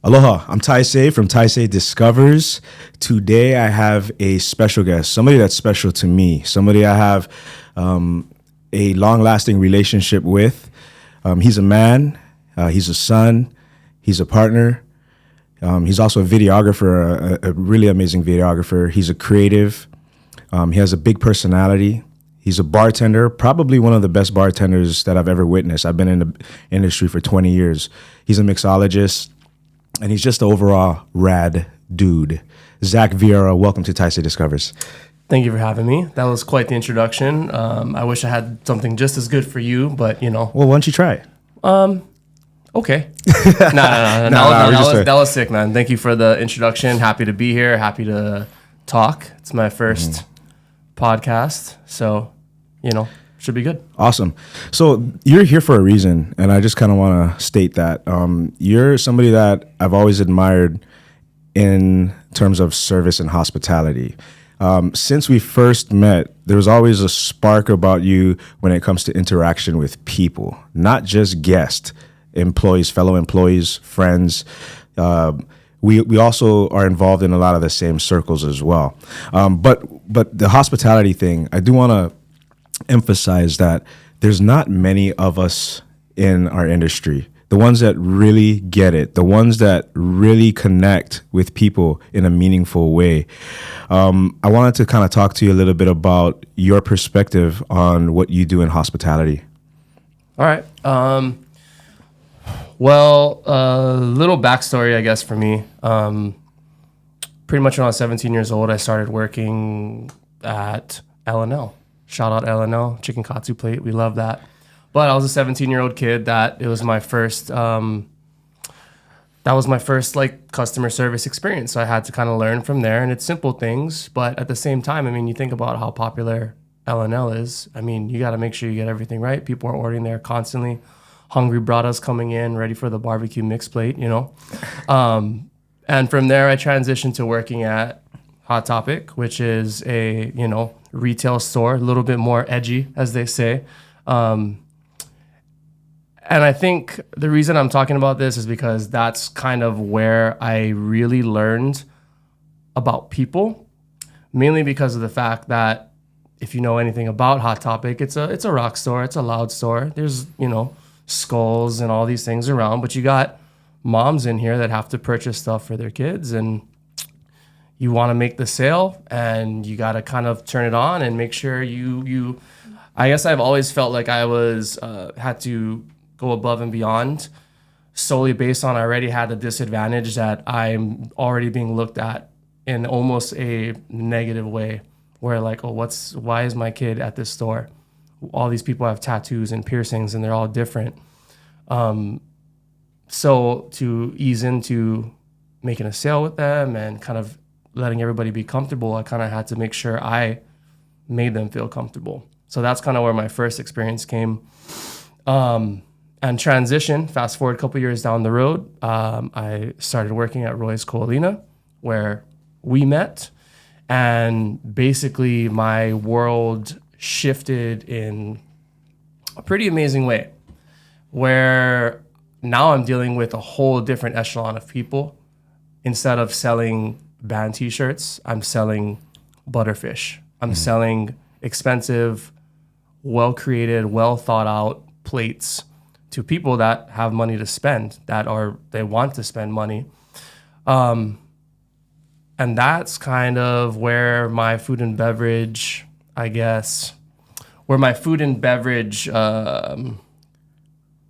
Aloha, I'm Taisei from Taisei Discovers. Today I have a special guest, somebody that's special to me, somebody I have a long-lasting relationship with. He's a man, he's a son, he's a partner. He's also a videographer, a really amazing videographer. He's a creative. He has a big personality. He's a bartender, probably one of the best bartenders that I've ever witnessed. I've been in the industry for 20 years. He's a mixologist. And he's just an overall rad dude. Zach Vierra, welcome to Taisei Discovers. Thank you for having me. That was quite the introduction. I wish I had something just as good for you, but you know. Well, why don't you try it? Okay. That was sick, man. Thank you for the introduction. Happy to be here. Happy to talk. It's my first podcast, so you know. Should be good. Awesome. So you're here for a reason, and I just kind of want to state that. You're somebody that I've always admired in terms of service and hospitality. Since we first met, there was always a spark about you when it comes to interaction with people, not just guests, employees, fellow employees, friends. We also are involved in a lot of the same circles as well. But the hospitality thing, I do want to emphasize that there's not many of us in our industry. The ones that really get it, the ones that really connect with people in a meaningful way. I wanted to kind of talk to you a little bit about your perspective on what you do in hospitality. All right. Well, a little backstory, I guess, for me. Pretty much when I was 17 years old, I started working at L&L. Shout out L&L, chicken katsu plate. We love that. But I was a 17-year-old kid that it was my first, like customer service experience. So I had to kind of learn from there, and it's simple things. But at the same time, I mean, you think about how popular L&L is. I mean, you got to make sure you get everything right. People are ordering there constantly. Hungry bradas coming in, ready for the barbecue mix plate, you know. And from there, I transitioned to working at Hot Topic, which is a, you know, retail store, a little bit more edgy, as they say. And I think the reason I'm talking about this is because that's kind of where I really learned about people, mainly because of the fact that if you know anything about Hot Topic, it's a rock store, it's a loud store. There's, you know, skulls and all these things around, but you got moms in here that have to purchase stuff for their kids, and you want to make the sale, and you got to kind of turn it on and make sure you I guess I've always felt like I was had to go above and beyond solely based on I already had the disadvantage that I'm already being looked at in almost a negative way, where like, oh, why is my kid at this store? All these people have tattoos and piercings and they're all different. So to ease into making a sale with them and kind of letting everybody be comfortable, I kind of had to make sure I made them feel comfortable. So that's kind of where my first experience came. And transition, fast forward a couple years down the road, I started working at Roy's Coalina, where we met. And basically my world shifted in a pretty amazing way, where now I'm dealing with a whole different echelon of people. Instead of selling band t-shirts, I'm selling butterfish. I'm selling expensive, well-created, well-thought-out plates to people that have money to spend, they want to spend money. And that's kind of where my food and beverage, I guess, I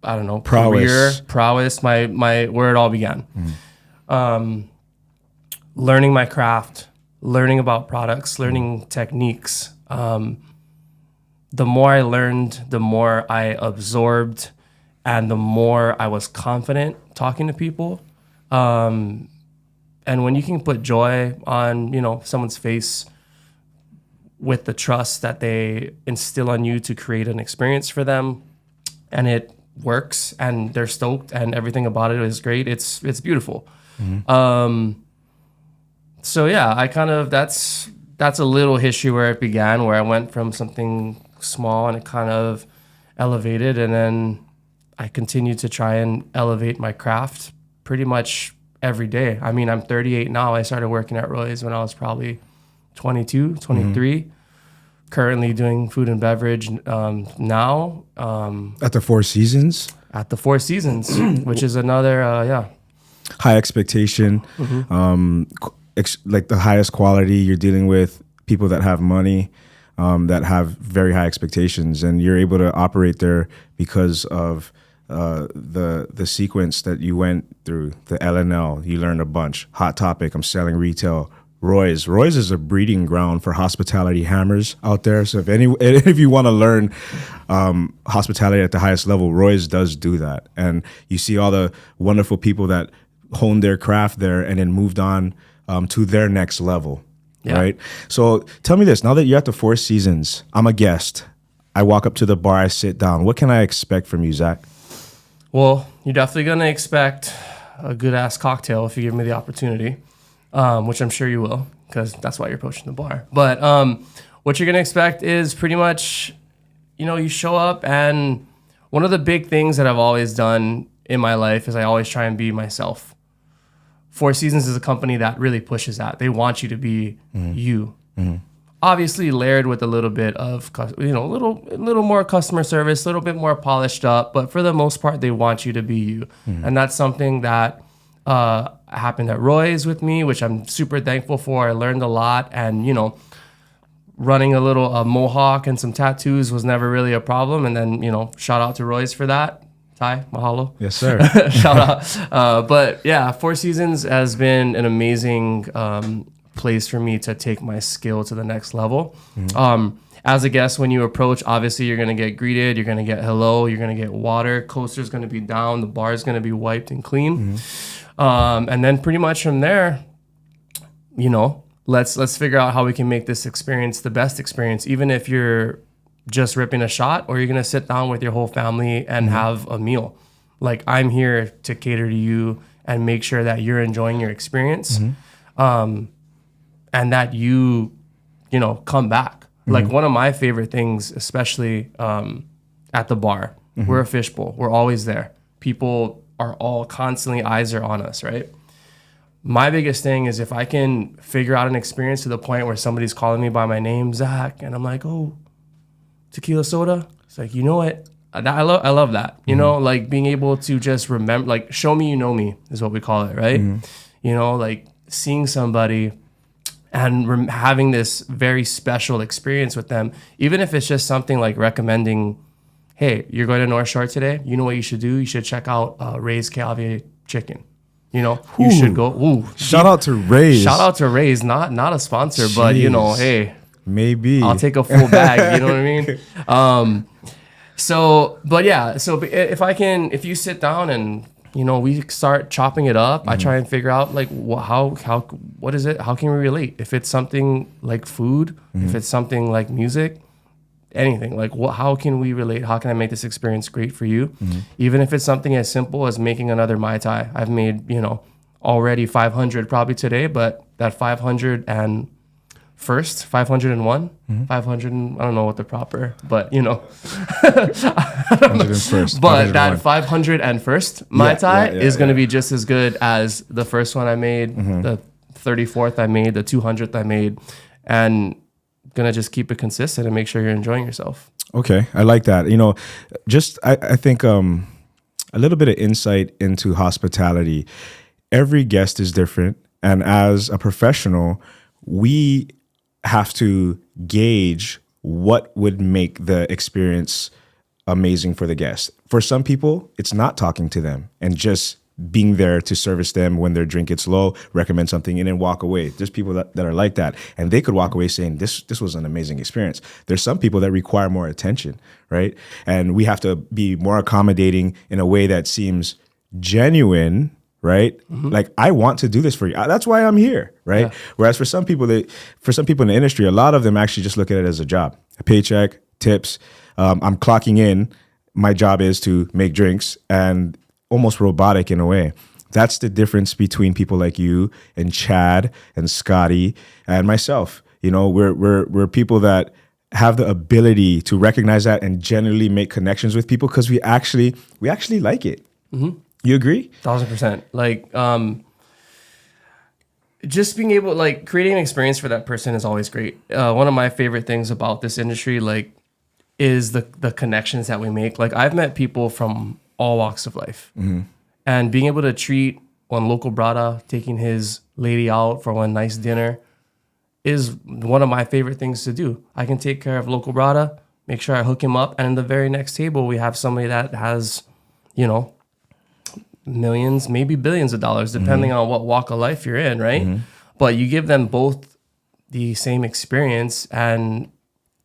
don't know, prowess, my where it all began. Learning my craft, learning about products, learning techniques. The more I learned, the more I absorbed, and the more I was confident talking to people. And when you can put joy on, you know, someone's face with the trust that they instill on you to create an experience for them, and it works, and they're stoked, and everything about it is great. It's beautiful. So yeah, I kind of that's a little history where it began, where I went from something small and it kind of elevated, and then I continued to try and elevate my craft pretty much every day. I mean, I'm 38 now. I started working at Roy's when I was probably 22, 23. Currently doing food and beverage now. At the Four Seasons? At the Four Seasons, which is another, High expectation, like the highest quality. You're dealing with people that have money, that have very high expectations, and you're able to operate there because of the sequence that you went through. The L&L, you learned a bunch. Hot Topic, I'm selling retail. Roy's is a breeding ground for hospitality hammers out there. So if you want to learn hospitality at the highest level, Roy's does do that. And you see all the wonderful people that honed their craft there and then moved on to their next level, right? So tell me this, now that you're at the Four Seasons, I'm a guest. I walk up to the bar, I sit down. What can I expect from you, Zach? Well, you're definitely going to expect a good-ass cocktail if you give me the opportunity. Which I'm sure you will, because that's why you're approaching the bar. But what you're going to expect is pretty much, you show up, and one of the big things that I've always done in my life is I always try and be myself. Four Seasons is a company that really pushes that. They want you to be you. Obviously layered with a little bit of, a little more customer service, a little bit more polished up, but for the most part, they want you to be you. And that's something that happened at Roy's with me, which I'm super thankful for. I learned a lot, and running a little mohawk and some tattoos was never really a problem. And then shout out to Roy's for that. Ty, mahalo. Yes, sir. Shout out. But yeah, Four Seasons has been an amazing place for me to take my skill to the next level. As a guest, when you approach, obviously you're going to get greeted, you're going to get hello, you're going to get water, coaster's going to be down, the bar's going to be wiped and clean. And then pretty much from there, let's figure out how we can make this experience the best experience, even if you're just ripping a shot or you're going to sit down with your whole family and have a meal. Like, I'm here to cater to you and make sure that you're enjoying your experience, and that you come back. Like, one of my favorite things, especially at the bar, we're a fishbowl. We're always there. People are all constantly, eyes are on us, right? My biggest thing is if I can figure out an experience to the point where somebody's calling me by my name, Zach, and I'm like, oh, tequila soda. It's like, you know what? I love that. Like being able to just remember, like, show me you know me is what we call it, right? Like seeing somebody and having this very special experience with them, even if it's just something like recommending, hey, you're going to North Shore today. You know what you should do? You should check out Ray's Calvi chicken. You should go. Ooh, shout out to Ray's. Shout out to Ray's. Not a sponsor, but hey, maybe I'll take a full bag. You know what I mean? So if you sit down and we start chopping it up, I try and figure out like what is it? How can we relate? If it's something like food, if it's something like music, anything, like how can we relate? How can I make this experience great for you? Even if it's something as simple as making another Mai Tai. I've made already 500 probably today, but that 501, 500, I don't know what the proper, but 101st, but that 501st Mai Tai is going to be just as good as the first one I made, the 34th I made, the 200th I made, and gonna just keep it consistent and make sure you're enjoying yourself. Okay, I like that. I think a little bit of insight into hospitality. Every guest is different, and as a professional, we have to gauge what would make the experience amazing for the guest. For some people, it's not talking to them and just being there to service them when their drink gets low, recommend something, and then walk away. There's people that are like that, and they could walk away saying, this was an amazing experience. There's some people that require more attention, right? And we have to be more accommodating in a way that seems genuine, right? Like, I want to do this for you. That's why I'm here, right? Yeah. Whereas for some people in the industry, a lot of them actually just look at it as a job, a paycheck, tips. I'm clocking in. My job is to make drinks, and almost robotic in a way. That's the difference between people like you and Chad and Scotty and myself. We're people that have the ability to recognize that and generally make connections with people because we actually like it. You agree? 1,000%. Like, just being able, like, creating an experience for that person is always great. One of my favorite things about this industry, like, is the connections that we make. Like, I've met people from all walks of life, and being able to treat one local brada, taking his lady out for one nice dinner, is one of my favorite things to do. I can take care of local brada, make sure I hook him up, and in the very next table we have somebody that has, you know, millions, maybe billions of dollars, depending on what walk of life you're in, right? But you give them both the same experience and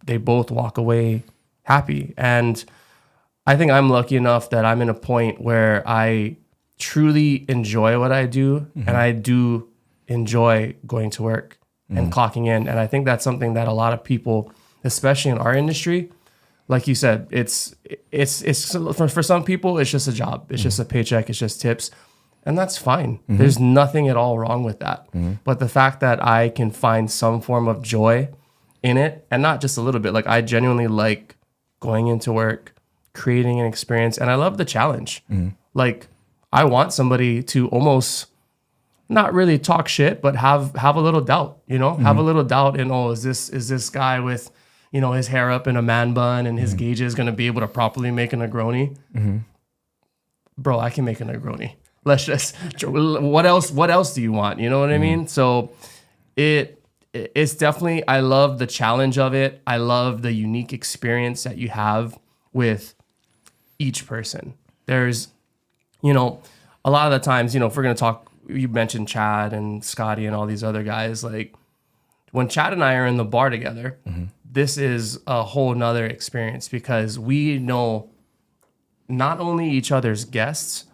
they both walk away happy. And I think I'm lucky enough that I'm in a point where I truly enjoy what I do, and I do enjoy going to work and clocking in. And I think that's something that a lot of people, especially in our industry, like you said, it's for some people, it's just a job. It's just a paycheck. It's just tips. And that's fine. There's nothing at all wrong with that. But the fact that I can find some form of joy in it, and not just a little bit, like I genuinely like going into work, creating an experience, and I love the challenge. Like, I want somebody to almost not really talk shit, but have a little doubt, you know, have a little doubt in, is this guy with, you know, his hair up in a man bun and his gauges going to be able to properly make a Negroni? Bro, I can make a Negroni. Let's just, what else do you want? You know what I mean? So it's definitely, I love the challenge of it. I love the unique experience that you have with each person. There's, you know, a lot of the times, you know, if we're going to talk, you mentioned Chad and Scotty and all these other guys, like when Chad and I are in the bar together, this is a whole nother experience because we know not only each other's guests,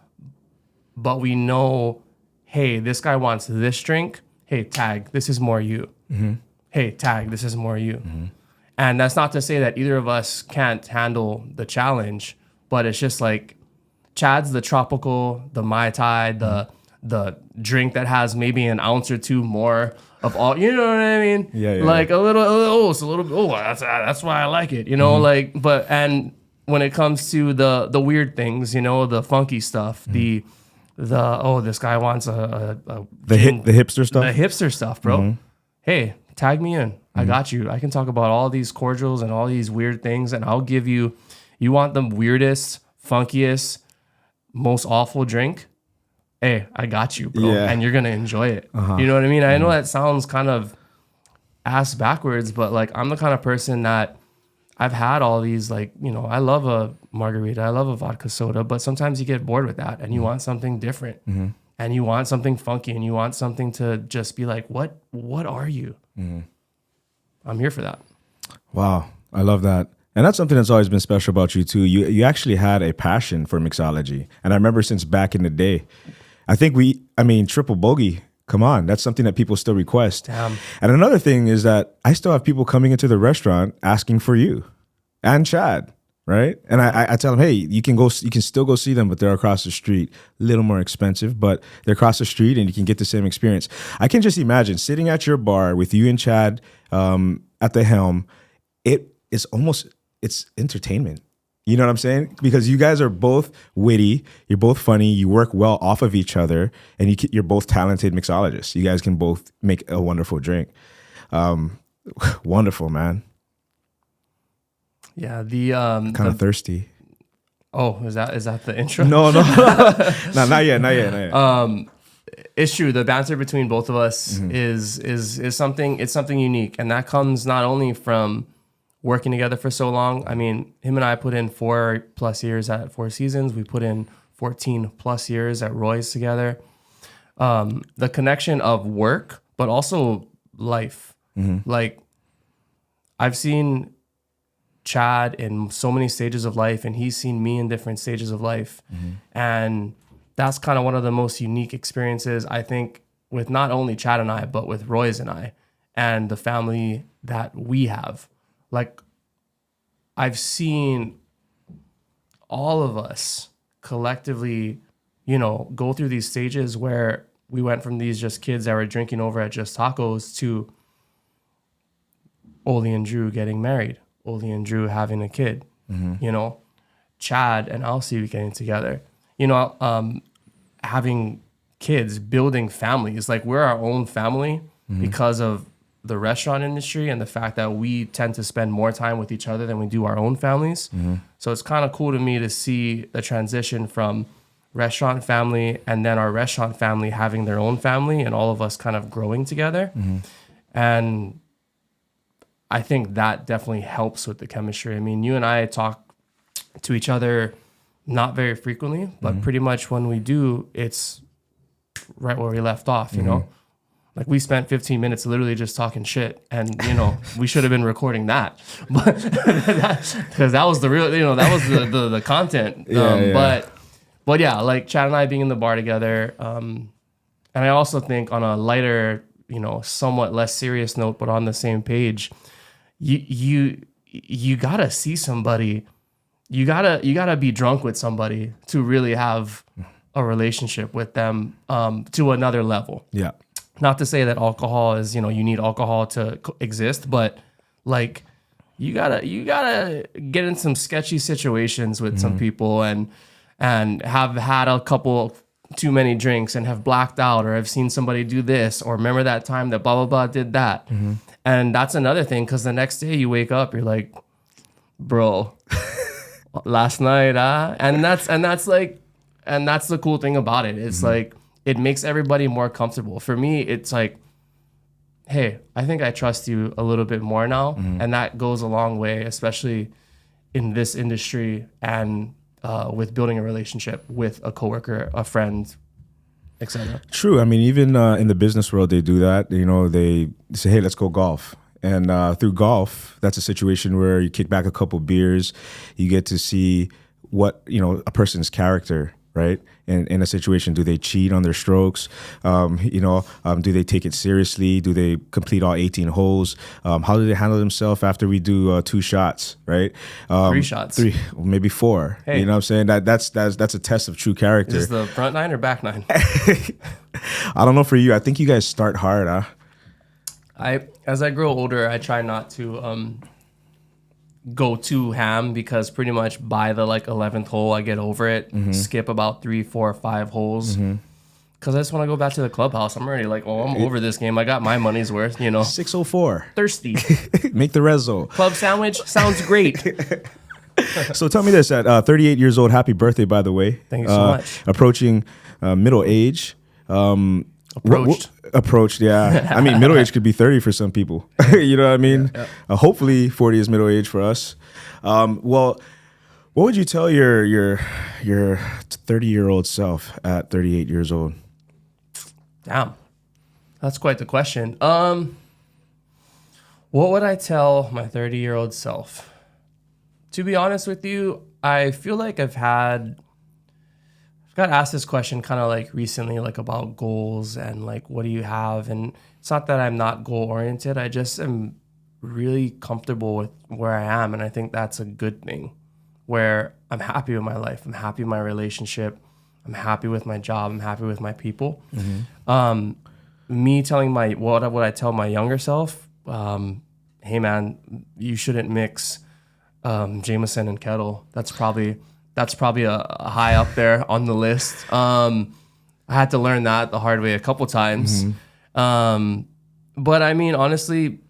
but we know, hey, this guy wants this drink. Hey, tag, this is more you. Hey, tag, this is more you. And that's not to say that either of us can't handle the challenge, but it's just like Chad's the tropical, the Mai Tai, the drink that has maybe an ounce or two more of all, you know what I mean? Like a little, it's a little bit, that's why I like it, you know, like, but, and when it comes to the weird things, you know, the funky stuff, this guy wants the hipster stuff? The hipster stuff, bro. Hey, tag me in. I got you. I can talk about all these cordials and all these weird things, and I'll give you, you want the weirdest, funkiest, most awful drink? Hey, I got you, bro. And you're going to enjoy it. You know what I mean? I know that sounds kind of ass backwards, but like I'm the kind of person that I've had all these, like, you know, I love a margarita, I love a vodka soda, but sometimes you get bored with that and you want something different and you want something funky and you want something to just be like, what are you? I'm here for that. Wow. I love that. And that's something that's always been special about you too. You actually had a passion for mixology. And I remember since back in the day, I think Triple Bogey, come on, that's something that people still request. Damn. And another thing is that I still have people coming into the restaurant asking for you and Chad, right? And I tell them, hey, you can still go see them, but they're across the street. A little more expensive, but they're across the street and you can get the same experience. I can just imagine sitting at your bar with you and Chad at the helm. It's entertainment. You know what I'm saying? Because you guys are both witty, you're both funny, you work well off of each other, and you're both talented mixologists. You guys can both make a wonderful drink. Wonderful, man. Yeah, kind of thirsty. Oh, is that the intro? No, not yet. It's true. The banter between both of us is something. It's something unique, and that comes not only from working together for so long. I mean, him and I put in 4+ years at Four Seasons. We put in 14+ years at Roy's together. The connection of work, but also life. Like, I've seen Chad in so many stages of life, and he's seen me in different stages of life. And that's kind of one of the most unique experiences, I think, with not only Chad and I, but with Roy's and I, and the family that we have. Like, I've seen all of us collectively, you know, go through these stages where we went from these just kids that were drinking over at Just Tacos to Oli and Drew getting married, Oli and Drew having a kid, you know, Chad and Elsie getting together, you know, having kids, building families. Like we're our own family because of the restaurant industry and the fact that we tend to spend more time with each other than we do our own families. So it's kind of cool to me to see the transition from restaurant family and then our restaurant family having their own family and all of us kind of growing together. And I think that definitely helps with the chemistry. I mean, you and I talk to each other not very frequently, but pretty much when we do, it's right where we left off, you know? Like we spent 15 minutes literally just talking shit, and you know we should have been recording that, but because that was the real, you know, that was the content. But yeah, like Chad and I being in the bar together, and I also think on a lighter, you know, somewhat less serious note, but on the same page, you gotta see somebody, you gotta be drunk with somebody to really have a relationship with them to another level. Yeah. Not to say that alcohol is, you know, you need alcohol to exist, but like you gotta get in some sketchy situations with some people and have had a couple too many drinks and have blacked out, or have seen somebody do this, or remember that time that blah blah blah did that. And that's another thing, because the next day you wake up, you're like, bro, last night, and that's the cool thing about it. It's like it makes everybody more comfortable. For me, it's like, hey, I think I trust you a little bit more now. And that goes a long way, especially in this industry and with building a relationship with a coworker, a friend, etc. True. I mean, even in the business world, they do that. You know, they say, hey, let's go golf. And through golf, that's a situation where you kick back a couple beers, you get to see what, you know, a person's character, right? And in a situation, do they cheat on their strokes? Do they take it seriously? Do they complete all 18 holes? How do they handle themselves after we do 2 shots, right? 3 shots. 3, maybe 4. Hey. You know what I'm saying? That's a test of true character. Is this the front 9 or back 9? I don't know for you. I think you guys start hard, huh? As I grow older, I try not to go too ham, because pretty much by the 11th hole I get over it, skip about 3, 4, 5 holes, because I just want to go back to the clubhouse. I'm already like, I'm over this game. I got my money's worth, you know. 604. Thirsty. Make the rezo. Club sandwich sounds great. So tell me this, at 38 years old, happy birthday, by the way. Thank you so much. Approaching middle age. Approached, yeah. I mean, middle age could be 30 for some people. You know what I mean? Yeah. Hopefully 40 is middle age for us. Well, what would you tell your 30-year-old self at 38 years old? Damn. That's quite the question. What would I tell my 30-year-old self? To be honest with you, I feel like I've got asked this question kind of like recently, like about goals and like, what do you have? And it's not that I'm not goal oriented. I just am really comfortable with where I am. And I think that's a good thing, where I'm happy with my life. I'm happy with my relationship. I'm happy with my job. I'm happy with my people. Me telling what would I tell my younger self? Hey man, you shouldn't mix Jameson and Kettle. That's probably a high up there on the list. I had to learn that the hard way a couple times. But I mean, honestly,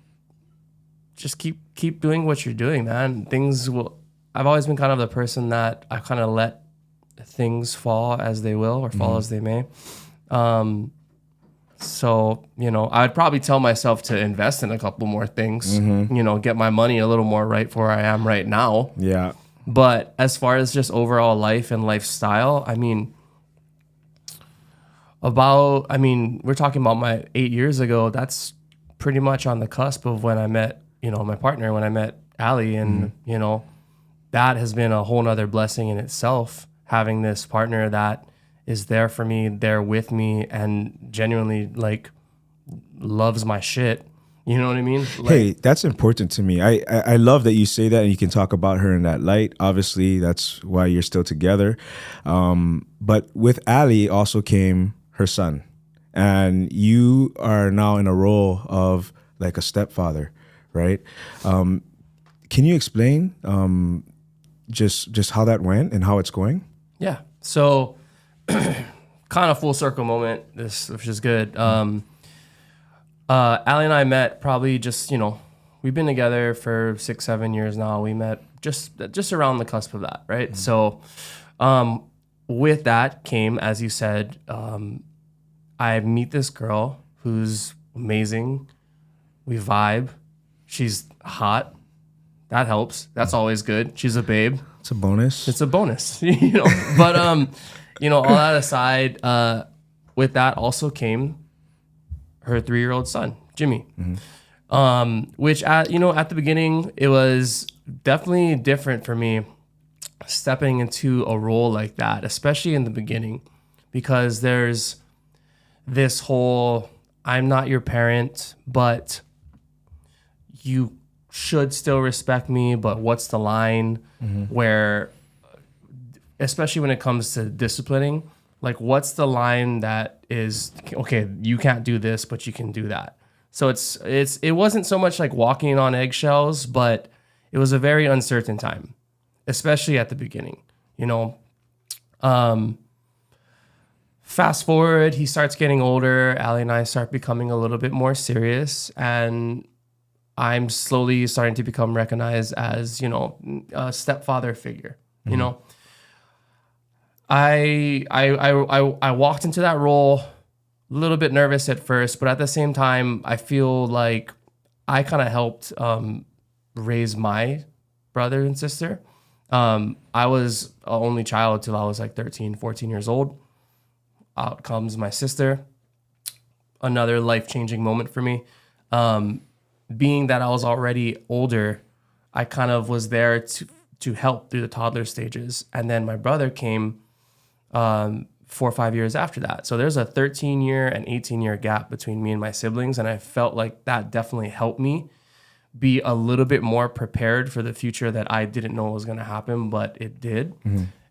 just keep doing what you're doing, man. I've always been kind of the person that I kind of let things fall as they will, or fall as they may. So, you know, I'd probably tell myself to invest in a couple more things, you know, get my money a little more right for where I am right now. Yeah. But as far as just overall life and lifestyle, I mean, we're talking about my 8 years ago. That's pretty much on the cusp of when I met, you know, my partner, when I met Ali. And, you know, that has been a whole nother blessing in itself, having this partner that is there for me, there with me, and genuinely like loves my shit. You know what I mean? Like, hey, that's important to me. I love that you say that and you can talk about her in that light. Obviously, that's why you're still together. But with Ali also came her son. And you are now in a role of like a stepfather, right? Can you explain just how that went and how it's going? Yeah. So kind of full circle moment, which is good. Ali and I met probably just, we've been together for 6-7 years now. We met just around the cusp of that, right? So with that came, as you said, I meet this girl who's amazing. We vibe. She's hot. That helps. That's always good. She's a babe. It's a bonus. It's a bonus, But all that aside, with that also came her 3-year-old son, Jimmy. Which at the beginning it was definitely different for me stepping into a role like that, especially in the beginning, because there's this whole I'm not your parent, but you should still respect me, but what's the line where, especially when it comes to disciplining, like what's the line that is, okay, you can't do this, but you can do that. So it wasn't so much like walking on eggshells, but it was a very uncertain time, especially at the beginning, Fast forward, he starts getting older. Ali and I start becoming a little bit more serious, and I'm slowly starting to become recognized as, a stepfather figure. I walked into that role a little bit nervous at first, but at the same time, I feel like I kind of helped raise my brother and sister. I was an only child till I was like 13, 14 years old. Out comes my sister. Another life-changing moment for me. Being that I was already older, I kind of was there to help through the toddler stages. And then my brother came 4 or 5 years after that. So there's a 13-year and 18-year gap between me and my siblings. And I felt like that definitely helped me be a little bit more prepared for the future that I didn't know was going to happen, but it did.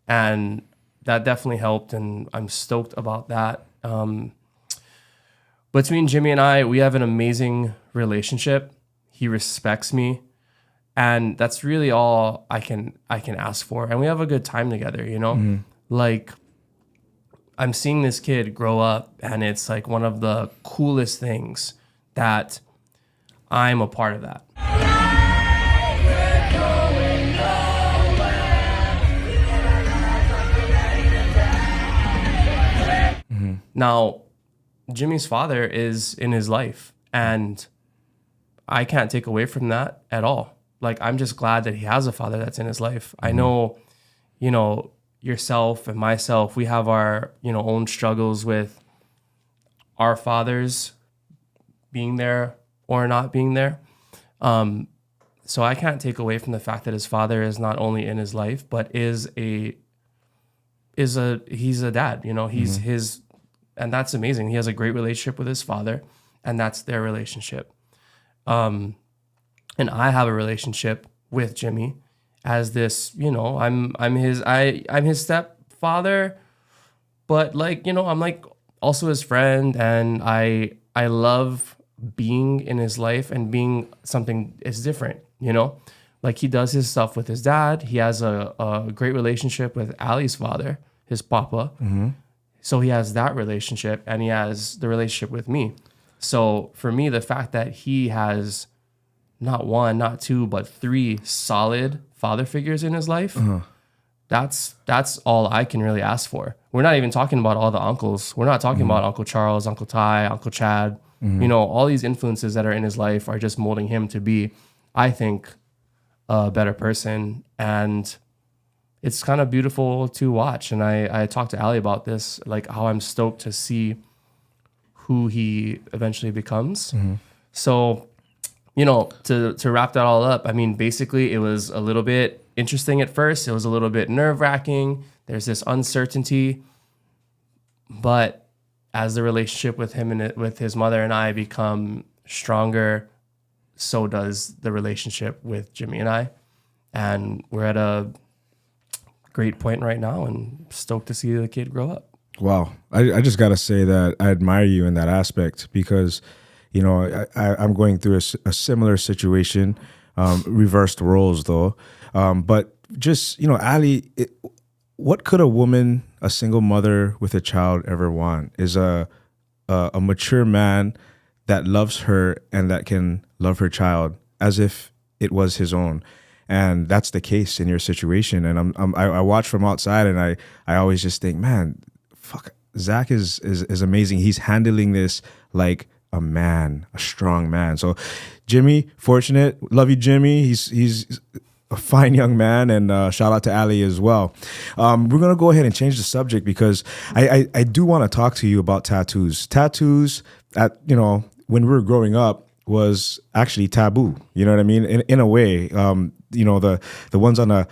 And that definitely helped. And I'm stoked about that. Between Jimmy and I, we have an amazing relationship. He respects me. And that's really all I can ask for. And we have a good time together, Like, I'm seeing this kid grow up, and it's like one of the coolest things that I'm a part of that. Now, Jimmy's father is in his life, and I can't take away from that at all. Like, I'm just glad that he has a father that's in his life. I know, yourself and myself, we have our, own struggles with our fathers being there or not being there. So I can't take away from the fact that his father is not only in his life, but he's a dad, he's his, and that's amazing. He has a great relationship with his father, and that's their relationship. And I have a relationship with Jimmy as this, I'm his stepfather, but I'm like also his friend, and I love being in his life and being something is different, like he does his stuff with his dad. He has a great relationship with Ali's father, his papa. So he has that relationship, and he has the relationship with me. So for me, the fact that he has not one, not two, but 3 solid father figures in his life, that's all I can really ask for. We're not even talking about all the uncles. We're not talking about Uncle Charles, Uncle Ty, Uncle Chad. All these influences that are in his life are just molding him to be, I think, a better person. And it's kind of beautiful to watch. And I talked to Ali about this, like how I'm stoked to see who he eventually becomes. So, to wrap that all up, I mean, basically it was a little bit interesting at first. It was a little bit nerve-wracking. There's this uncertainty. But as the relationship with him and with his mother and I become stronger, so does the relationship with Jimmy and I. And we're at a great point right now, and stoked to see the kid grow up. Wow. I just got to say that I admire you in that aspect, because, I'm going through a similar situation, reversed roles though. But just, Ali, what could a woman, a single mother with a child, ever want? Is a mature man that loves her and that can love her child as if it was his own. And that's the case in your situation. And I watch from outside, and I always just think, man, fuck, Zach is amazing. He's handling this like a man, a strong man. So Jimmy, fortunate, love you, Jimmy. He's a fine young man, and shout out to Ali as well. We're gonna go ahead and change the subject because I do want to talk to you about tattoos. Tattoos, when we were growing up, was actually taboo. You know what I mean? In a way, the ones on the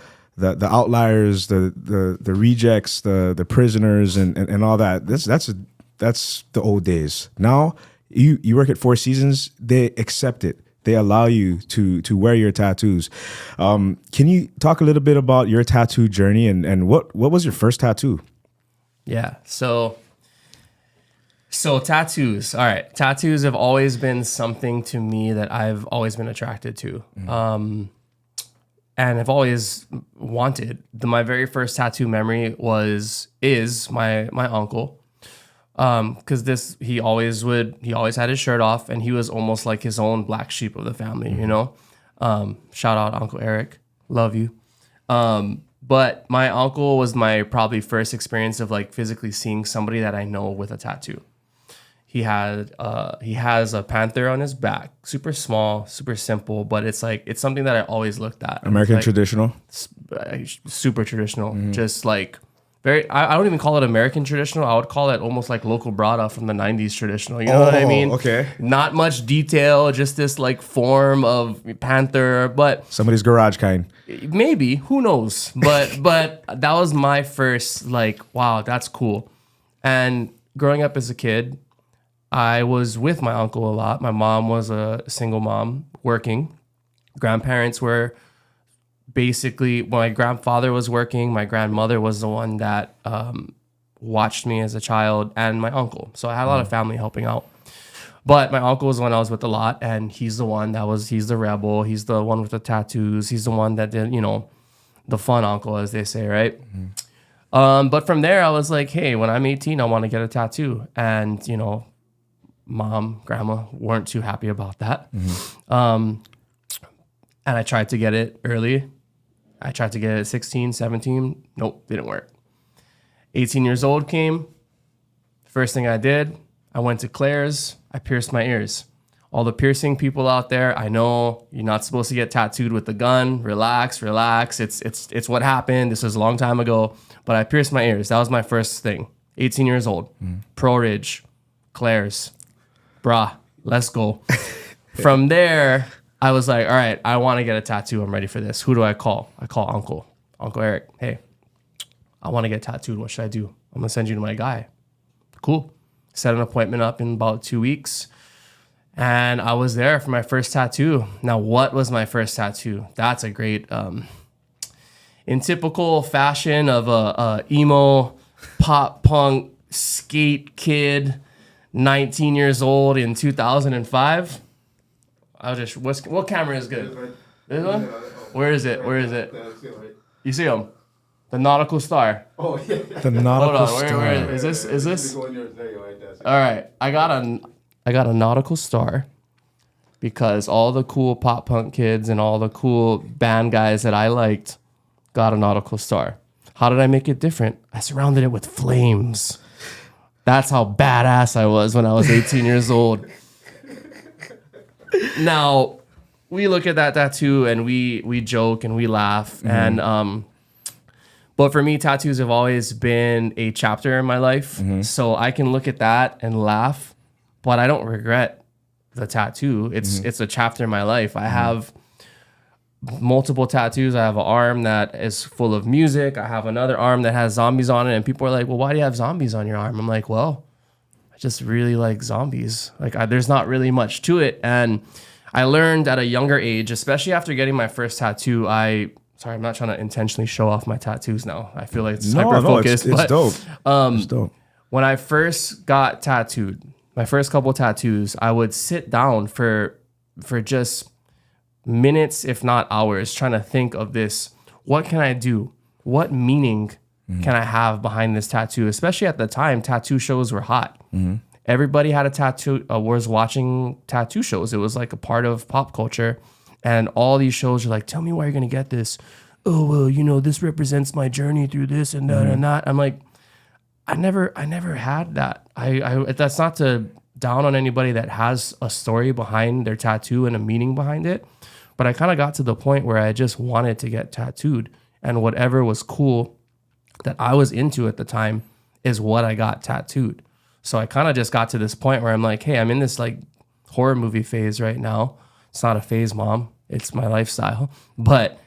outliers, the rejects, the prisoners, and all that. That's the old days. Now you work at Four Seasons, they accept it. They allow you to wear your tattoos. Can you talk a little bit about your tattoo journey and what was your first tattoo? Yeah. So tattoos. All right. Tattoos have always been something to me that I've always been attracted to. And I've always wanted. My very first tattoo memory is my uncle. Because he always had his shirt off, and he was almost like his own black sheep of the family, you know? Shout out Uncle Eric. Love you. But my uncle was my probably first experience of like physically seeing somebody that I know with a tattoo. He has a panther on his back, super small, super simple, but it's something that I always looked at. American traditional? Super traditional. Just like I don't even call it American traditional. I would call it almost like local Brada from the 90s traditional. You know what I mean? Okay. Not much detail, just this like form of panther, but somebody's garage kind. Maybe, who knows? But that was my first like, wow, that's cool. And growing up as a kid, I was with my uncle a lot. My mom was a single mom working. Grandparents were basically, when my grandfather was working, my grandmother was the one that watched me as a child, and my uncle. So I had a lot of family helping out. But my uncle was the one I was with a lot, and he's the one he's the rebel. He's the one with the tattoos. He's the one that did, the fun uncle, as they say, right? But from there, I was like, hey, when I'm 18, I want to get a tattoo. And, mom, grandma weren't too happy about that. And I tried to get it early. I tried to get it at 16, 17. Nope, didn't work. 18 years old came. First thing I did, I went to Claire's. I pierced my ears. All the piercing people out there, I know you're not supposed to get tattooed with the gun. Relax. It's what happened. This was a long time ago. But I pierced my ears. That was my first thing. 18 years old. Pro Ridge. Claire's. Brah. Let's go. From there, I was like, all right, I want to get a tattoo. I'm ready for this. Who do I call? I call Uncle Eric. Hey, I want to get tattooed. What should I do? I'm going to send you to my guy. Cool. Set an appointment up in about 2 weeks. And I was there for my first tattoo. Now, what was my first tattoo? That's a great, in typical fashion of a emo, pop punk, skate kid, 19 years old in 2005. What camera is good? This one? Where is it? You see him? The nautical star. Oh yeah. The nautical star. Hold on. Where is this? All right. I got a nautical star because all the cool pop punk kids and all the cool band guys that I liked got a nautical star. How did I make it different? I surrounded it with flames. That's how badass I was when I was 18 years old. Now, we look at that tattoo and we joke and we laugh. And but for me, tattoos have always been a chapter in my life. So I can look at that and laugh, but I don't regret the tattoo. It's a chapter in my life. I have multiple tattoos. I have an arm that is full of music. I have another arm that has zombies on it. And people are like, well, why do you have zombies on your arm? I'm like, well, I just really like zombies. There's not really much to it. And I learned at a younger age, especially after getting my first tattoo, sorry, I'm not trying to intentionally show off my tattoos now. I feel like it's hyper-focused. It's dope. It's dope. When I first got tattooed, my first couple tattoos, I would sit down for just minutes, if not hours, trying to think of this. What can I do? What meaning can I have behind this tattoo? Especially at the time, tattoo shows were hot. Everybody had a tattoo, was watching tattoo shows. It was like a part of pop culture. And all these shows are like, tell me why you're going to get this. Oh, well, you know, this represents my journey through this and that and that. I'm like, I never had that. I that's not to down on anybody that has a story behind their tattoo and a meaning behind it. But I kind of got to the point where I just wanted to get tattooed. And whatever was cool that I was into at the time is what I got tattooed. So I kind of just got to this point where I'm like, hey, I'm in this like horror movie phase right now. It's not a phase, Mom. It's my lifestyle. But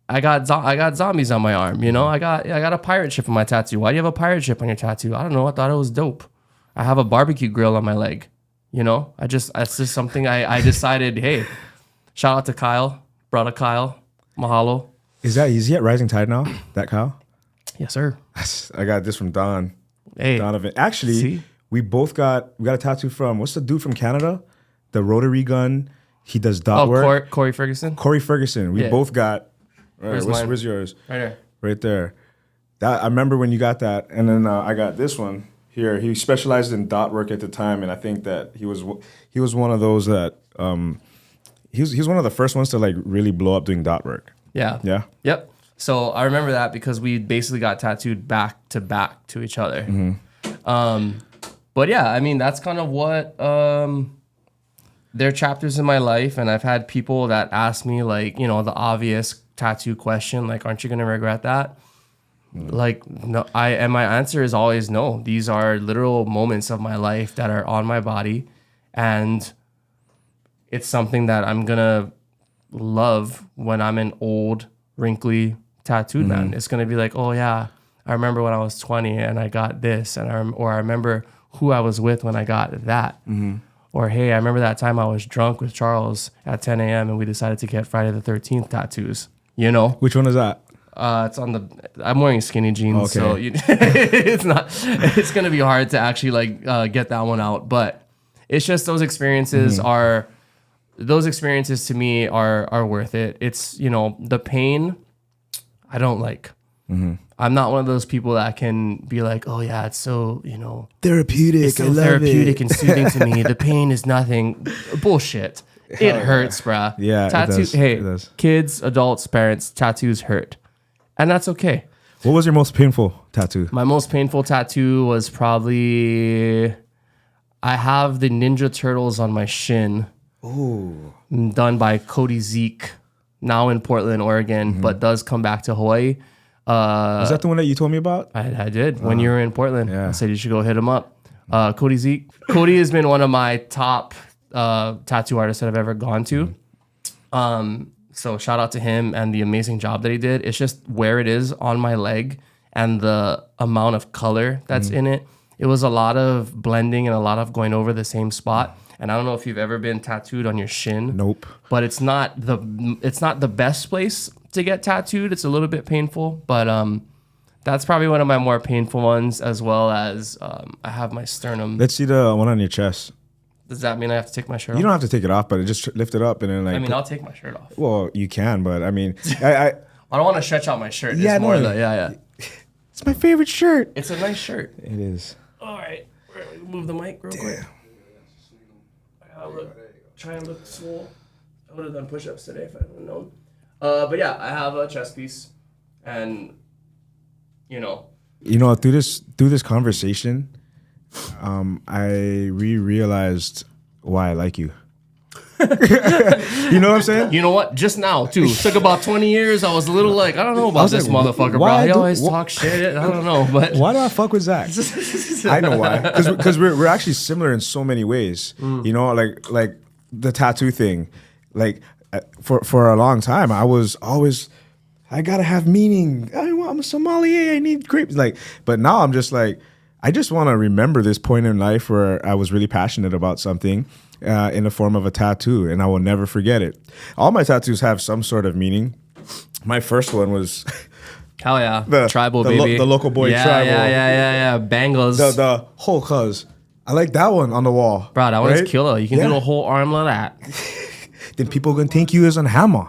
I got zombies on my arm, you know? I got a pirate ship on my tattoo. Why do you have a pirate ship on your tattoo? I don't know. I thought it was dope. I have a barbecue grill on my leg. You know? That's just something I decided, hey, shout out to Kyle, brother Kyle, Mahalo. Is he at Rising Tide now? That Kyle? Yes, sir. I got this from Don. Hey, Donovan. Actually, see? we got a tattoo from, what's the dude from Canada? The rotary gun. He does dot work. Corey Ferguson. Corey Ferguson. We both got. Where's yours? Right there. Right there. That I remember when you got that, and then I got this one here. He specialized in dot work at the time, and I think that he was one of those that he was one of the first ones to like really blow up doing dot work. Yeah. Yeah. Yep. So I remember that because we basically got tattooed back to each other. But yeah, I mean that's kind of what there are chapters in my life, and I've had people that ask me like, you know, the obvious tattoo question, like, aren't you gonna regret that? Like, no, and my answer is always no. These are literal moments of my life that are on my body, and it's something that I'm gonna love when I'm an old, wrinkly tattooed man. It's gonna be like, oh yeah, I remember when I was 20 and I got this, and I remember who I was with when I got that. Or hey, I remember that time I was drunk with Charles at 10 a.m. and we decided to get Friday the 13th tattoos. You know, Which one is that? it's on the. I'm wearing skinny jeans, Okay. so it's not. It's gonna be hard to actually like get that one out. But it's just those experiences are. Those experiences to me are worth it. It's, you know, the pain I don't like. I'm not one of those people that can be like, oh yeah, it's so, you know, Therapeutic. it's so therapeutic and soothing to me. The pain is nothing. Bullshit. It hurts, bruh. Yeah, it Tattoo. does. Hey, It does. kids, adults, parents, tattoos hurt, and that's okay. What was your most painful tattoo? My most painful tattoo was probably I have the Ninja Turtles on my shin. Ooh. Done by Cody Zeke, now in Portland, Oregon, but does come back to Hawaii. Was that the one that you told me about? I did when you were in Portland. Yeah. I said you should go hit him up. Cody Zeke. Cody has been one of my top tattoo artists that I've ever gone to. So shout out to him and the amazing job that he did. It's just where it is on my leg and the amount of color that's in it. It was a lot of blending and a lot of going over the same spot. And I don't know if you've ever been tattooed on your shin. Nope. But it's not the best place to get tattooed. It's a little bit painful, but that's probably one of my more painful ones, as well as I have my sternum. Let's see the one on your chest. Does that mean I have to take my shirt off? You don't have to take it off, but just lift it up and then like. I mean, I'll take my shirt off. Well, you can, but I mean, I I don't want to stretch out my shirt. Yeah, It's more no. yeah. it's my favorite shirt. It's a nice shirt. It is. All right, move the mic real quick. I gotta try and look swole. I would have done push-ups today if I would have known. But yeah, I have a chest piece, and you know, through this conversation, I realized why I like you. You know what I'm saying? you know what? Just now too. Took about 20 years. I was a little like, I don't know about this like, motherfucker, bro. why He do- always wh- talk shit. I don't know, but Why do I fuck with Zach? I know why. Because we're actually similar in so many ways. You know, like the tattoo thing. Like for a long time, I was always, I gotta have meaning. I'm a sommelier. I need grapes. Like, but now I'm just like, I just want to remember this point in life where I was really passionate about something in the form of a tattoo, and I will never forget it. All my tattoos have some sort of meaning. My first one was hell yeah, the tribal the baby, the local boy tribal. Yeah. Bangles, The whole cuz. I like that one on the wall. bro. That one's right? killer. You can do the whole arm like that. Then people gonna think you is on hammer.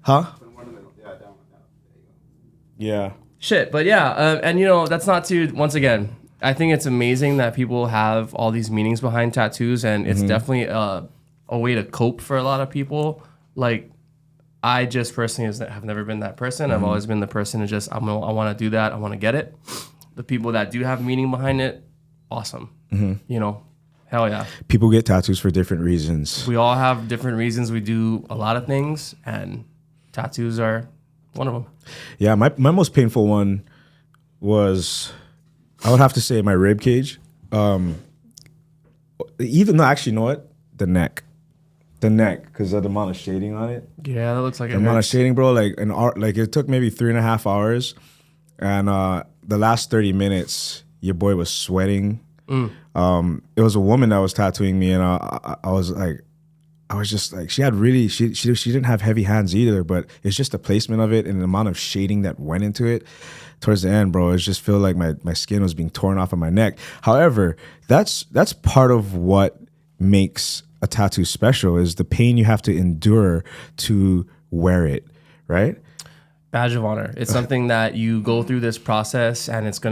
Huh? Yeah. Shit, but yeah, and that's not to, once again, I think it's amazing that people have all these meanings behind tattoos, and it's definitely a way to cope for a lot of people. Like, I just personally have never been that person. I've always been the person who just, I want to do that, I want to get it. The people that do have meaning behind it, awesome. Hell yeah. People get tattoos for different reasons. We all have different reasons we do a lot of things, and tattoos are one of them. Yeah, my most painful one was, I would have to say, my rib cage. Even though, actually, you know what? The neck, because of the amount of shading on it. Yeah, that looks like the amount of shading, bro. Like it took maybe 3.5 hours, and the last 30 minutes, your boy was sweating. It was a woman that was tattooing me, and I was just like, she didn't have heavy hands either, but it's just the placement of it and the amount of shading that went into it. Towards the end, bro, it just felt like my skin was being torn off of my neck. However, that's part of what makes a tattoo special, is the pain you have to endure to wear it, right? Badge of honor. It's something that you go through this process, and it's not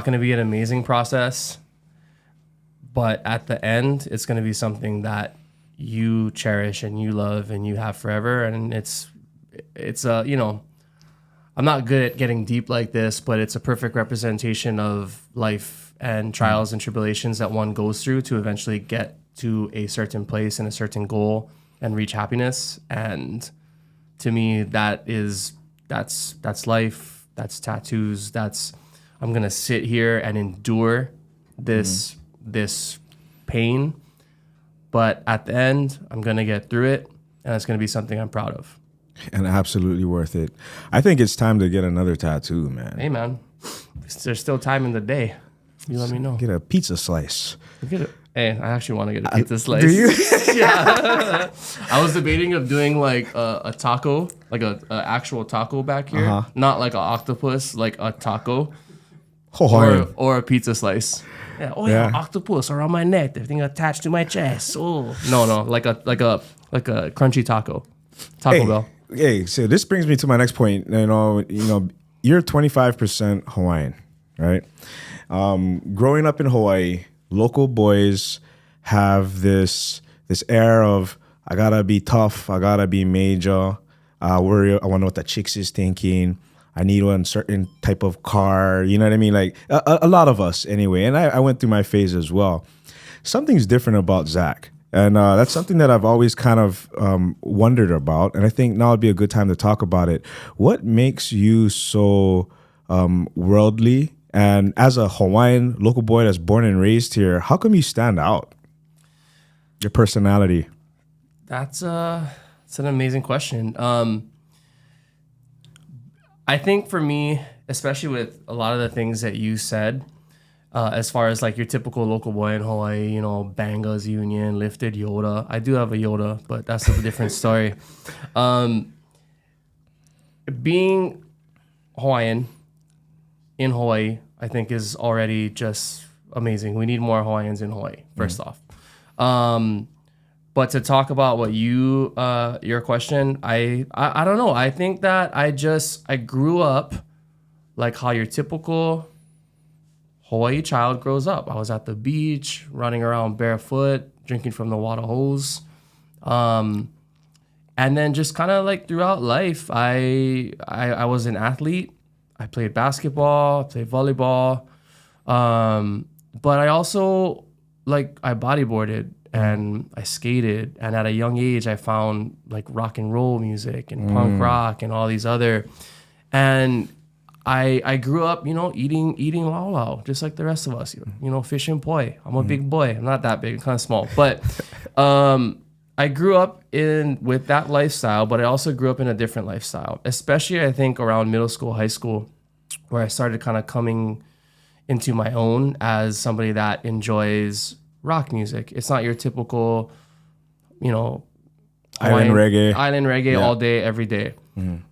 going to be an amazing process, but at the end, it's going to be something that you cherish and you love and you have forever. And it's I'm not good at getting deep like this, but it's a perfect representation of life and trials and tribulations that one goes through to eventually get to a certain place and a certain goal and reach happiness. And to me, that's life. That's tattoos. I'm gonna sit here and endure this pain, but at the end, I'm gonna get through it, and it's gonna be something I'm proud of. And absolutely worth it. I think it's time to get another tattoo, man. Hey, man, there's still time in the day. You let me know. Get a pizza slice. Hey, I actually want to get a pizza slice. Do you? Yeah. I was debating of doing like a taco, like a actual taco back here, not like an octopus, like a taco, or a pizza slice. Yeah. Oh yeah, octopus around my neck, everything attached to my chest. Oh no, like a crunchy taco, Taco Bell. Hey, so this brings me to my next point. You know, you're 25% Hawaiian, right? Growing up in Hawaii, local boys have this air of, I gotta be tough, I gotta be major. I want to know what the chicks is thinking. I need one certain type of car. You know what I mean? Like a lot of us anyway. And I went through my phase as well. Something's different about Zach. And that's something that I've always kind of wondered about. And I think now would be a good time to talk about it. What makes you so worldly? And as a Hawaiian local boy that's born and raised here, how come you stand out? Your personality. That's an amazing question. I think for me, especially with a lot of the things that you said, as far as like your typical local boy in Hawaii, Banga's Union, lifted Yoda. I do have a Yoda, but that's a different story. Being Hawaiian in Hawaii, I think, is already just amazing. We need more Hawaiians in Hawaii, first off. But to talk about what your question, I don't know. I think that I grew up like how your typical Hawaii child grows up. I was at the beach, running around barefoot, drinking from the water hose. And then just kind of like throughout life, I was an athlete. I played basketball, I played volleyball. But I also, I bodyboarded and I skated. And at a young age, I found like rock and roll music and punk rock and all these other. And I grew up, eating laulau, just like the rest of us, fish and poi. I'm a big boy. I'm not that big, kind of small. But I grew up with that lifestyle, but I also grew up in a different lifestyle, especially I think around middle school, high school, where I started kind of coming into my own as somebody that enjoys rock music. It's not your typical, Hawaiian, island reggae all day, every day.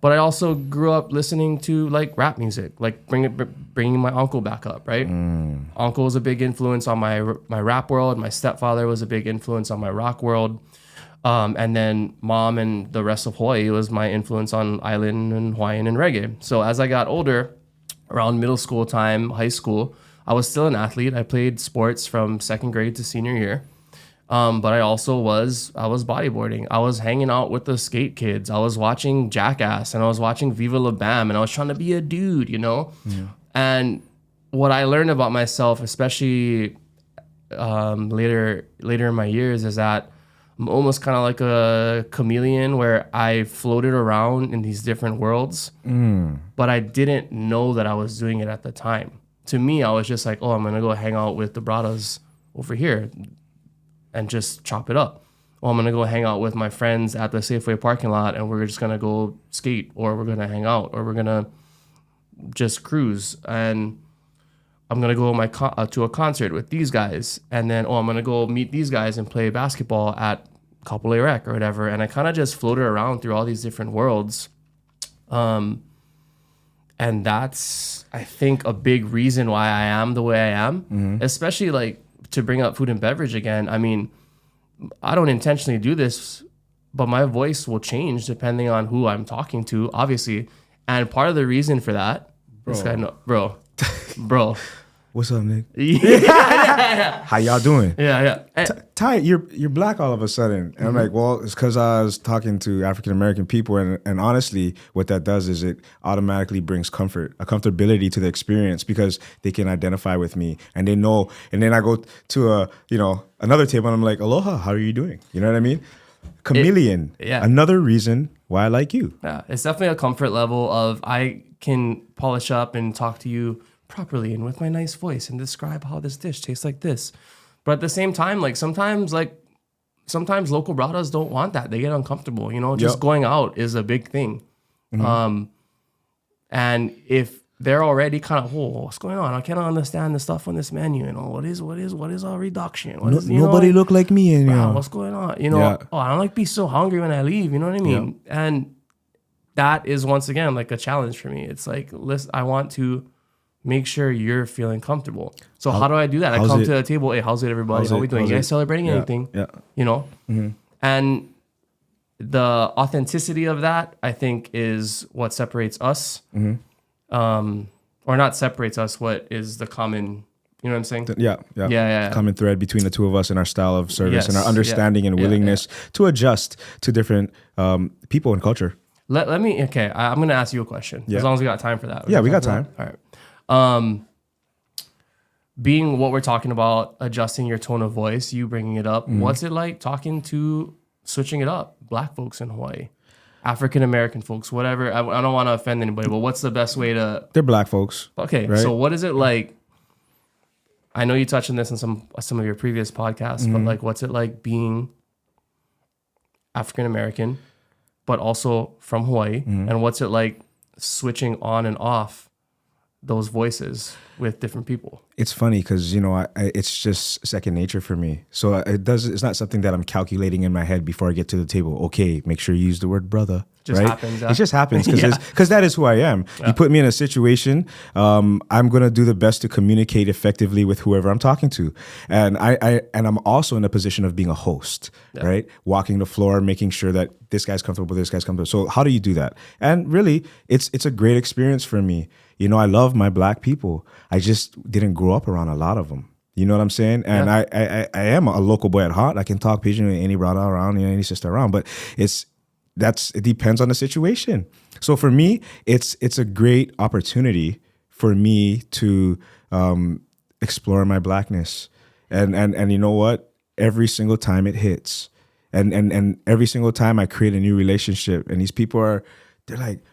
But I also grew up listening to like rap music, like bringing my uncle back up, right? Uncle was a big influence on my rap world. My stepfather was a big influence on my rock world. And then mom and the rest of Hawaii was my influence on island and Hawaiian and reggae. So as I got older, around middle school time, high school, I was still an athlete. I played sports from second grade to senior year. But I was bodyboarding. I was hanging out with the skate kids. I was watching Jackass and I was watching Viva La Bam and I was trying to be a dude, you know? Yeah. And what I learned about myself, especially later in my years, is that I'm almost kind of like a chameleon where I floated around in these different worlds, but I didn't know that I was doing it at the time. To me, I was just like, oh, I'm going to go hang out with the bradas over here and just chop it up. Oh, I'm going to go hang out with my friends at the Safeway parking lot and we're just going to go skate, or we're going to hang out, or we're going to just cruise. And I'm going to go to a concert with these guys. And then, I'm going to go meet these guys and play basketball at Kapolei Rec or whatever. And I kind of just floated around through all these different worlds. And that's, I think, a big reason why I am the way I am, especially like to bring up food and beverage again. I mean, I don't intentionally do this, but my voice will change depending on who I'm talking to, obviously. And part of the reason for that, bro. What's up, Nick? Yeah. How y'all doing? Yeah. Ty, you're black all of a sudden. And I'm like, well, it's because I was talking to African-American people. And honestly, what that does is it automatically brings a comfortability to the experience because they can identify with me and they know. And then I go to another table and I'm like, aloha, how are you doing? You know what I mean? Chameleon. Another reason why I like you. Yeah, it's definitely a comfort level of I can polish up and talk to you properly and with my nice voice and describe how this dish tastes like this. But at the same time, sometimes local bradas don't want that. They get uncomfortable, just going out is a big thing. And if they're already kind of, what's going on? I cannot understand the stuff on this menu. What is a reduction? Nobody look like me. What's going on? I don't like be so hungry when I leave. You know what I mean? Yeah. And that is once again like a challenge for me. It's like, listen, I want to make sure you're feeling comfortable. So how do I do that? I come to the table. Hey, how's it, everybody? How we doing? You guys celebrating anything? Yeah. And the authenticity of that, I think, is what separates us. Or not separates us. What is the common? You know what I'm saying? Yeah. Common thread between the two of us and our style of service and our understanding and willingness to adjust to different people and culture. Let me. Okay, I'm gonna ask you a question. As long as we got time for that. We got time. All right. Being what we're talking about, adjusting your tone of voice, you bringing it up. What's it like switching it up? Black folks in Hawaii, African American folks, whatever. I don't want to offend anybody, but what's the best way to? They're black folks. Okay, right? So what is it like? I know you touched on this in some of your previous podcasts, but like, what's it like being African American, but also from Hawaii, and what's it like switching on and off those voices with different people? It's funny because it's just second nature for me. So it's not something that I'm calculating in my head before I get to the table. Okay, make sure you use the word brother. Happens. It just happens because that is who I am. Yeah. You put me in a situation, I'm gonna do the best to communicate effectively with whoever I'm talking to, and I'm also in a position of being a host, right? Walking the floor, making sure that this guy's comfortable, this guy's comfortable. So how do you do that? And really, it's a great experience for me. I love my black people. I just didn't grow up around a lot of them. You know what I'm saying? And I am a local boy at heart. I can talk Pidgin with any brother around, any sister around. But it depends on the situation. So for me, it's a great opportunity for me to explore my blackness. And you know what? Every single time it hits, and every single time I create a new relationship, and these people they're like,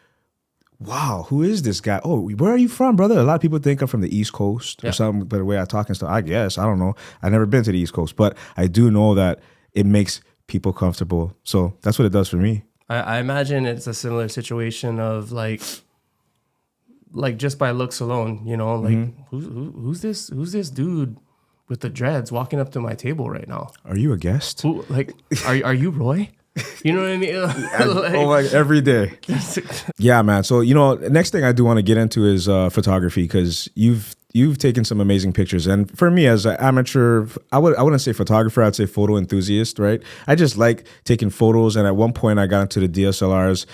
wow, who is this guy? Oh, where are you from, brother? A lot of people think I'm from the East Coast or something, but the way I talk and stuff, I guess, I don't know. I've never been to the East Coast, but I do know that it makes people comfortable. So that's what it does for me. I imagine it's a similar situation of like just by looks alone, who's this dude with the dreads walking up to my table right now? Are you a guest? Are you Roy? You know what I mean? Every day. Yeah, man. So, next thing I do want to get into is photography, because you've you've taken some amazing pictures, and for me as an amateur, I wouldn't say photographer, I'd say photo enthusiast, right? I just like taking photos, and at one point I got into the DSLRs,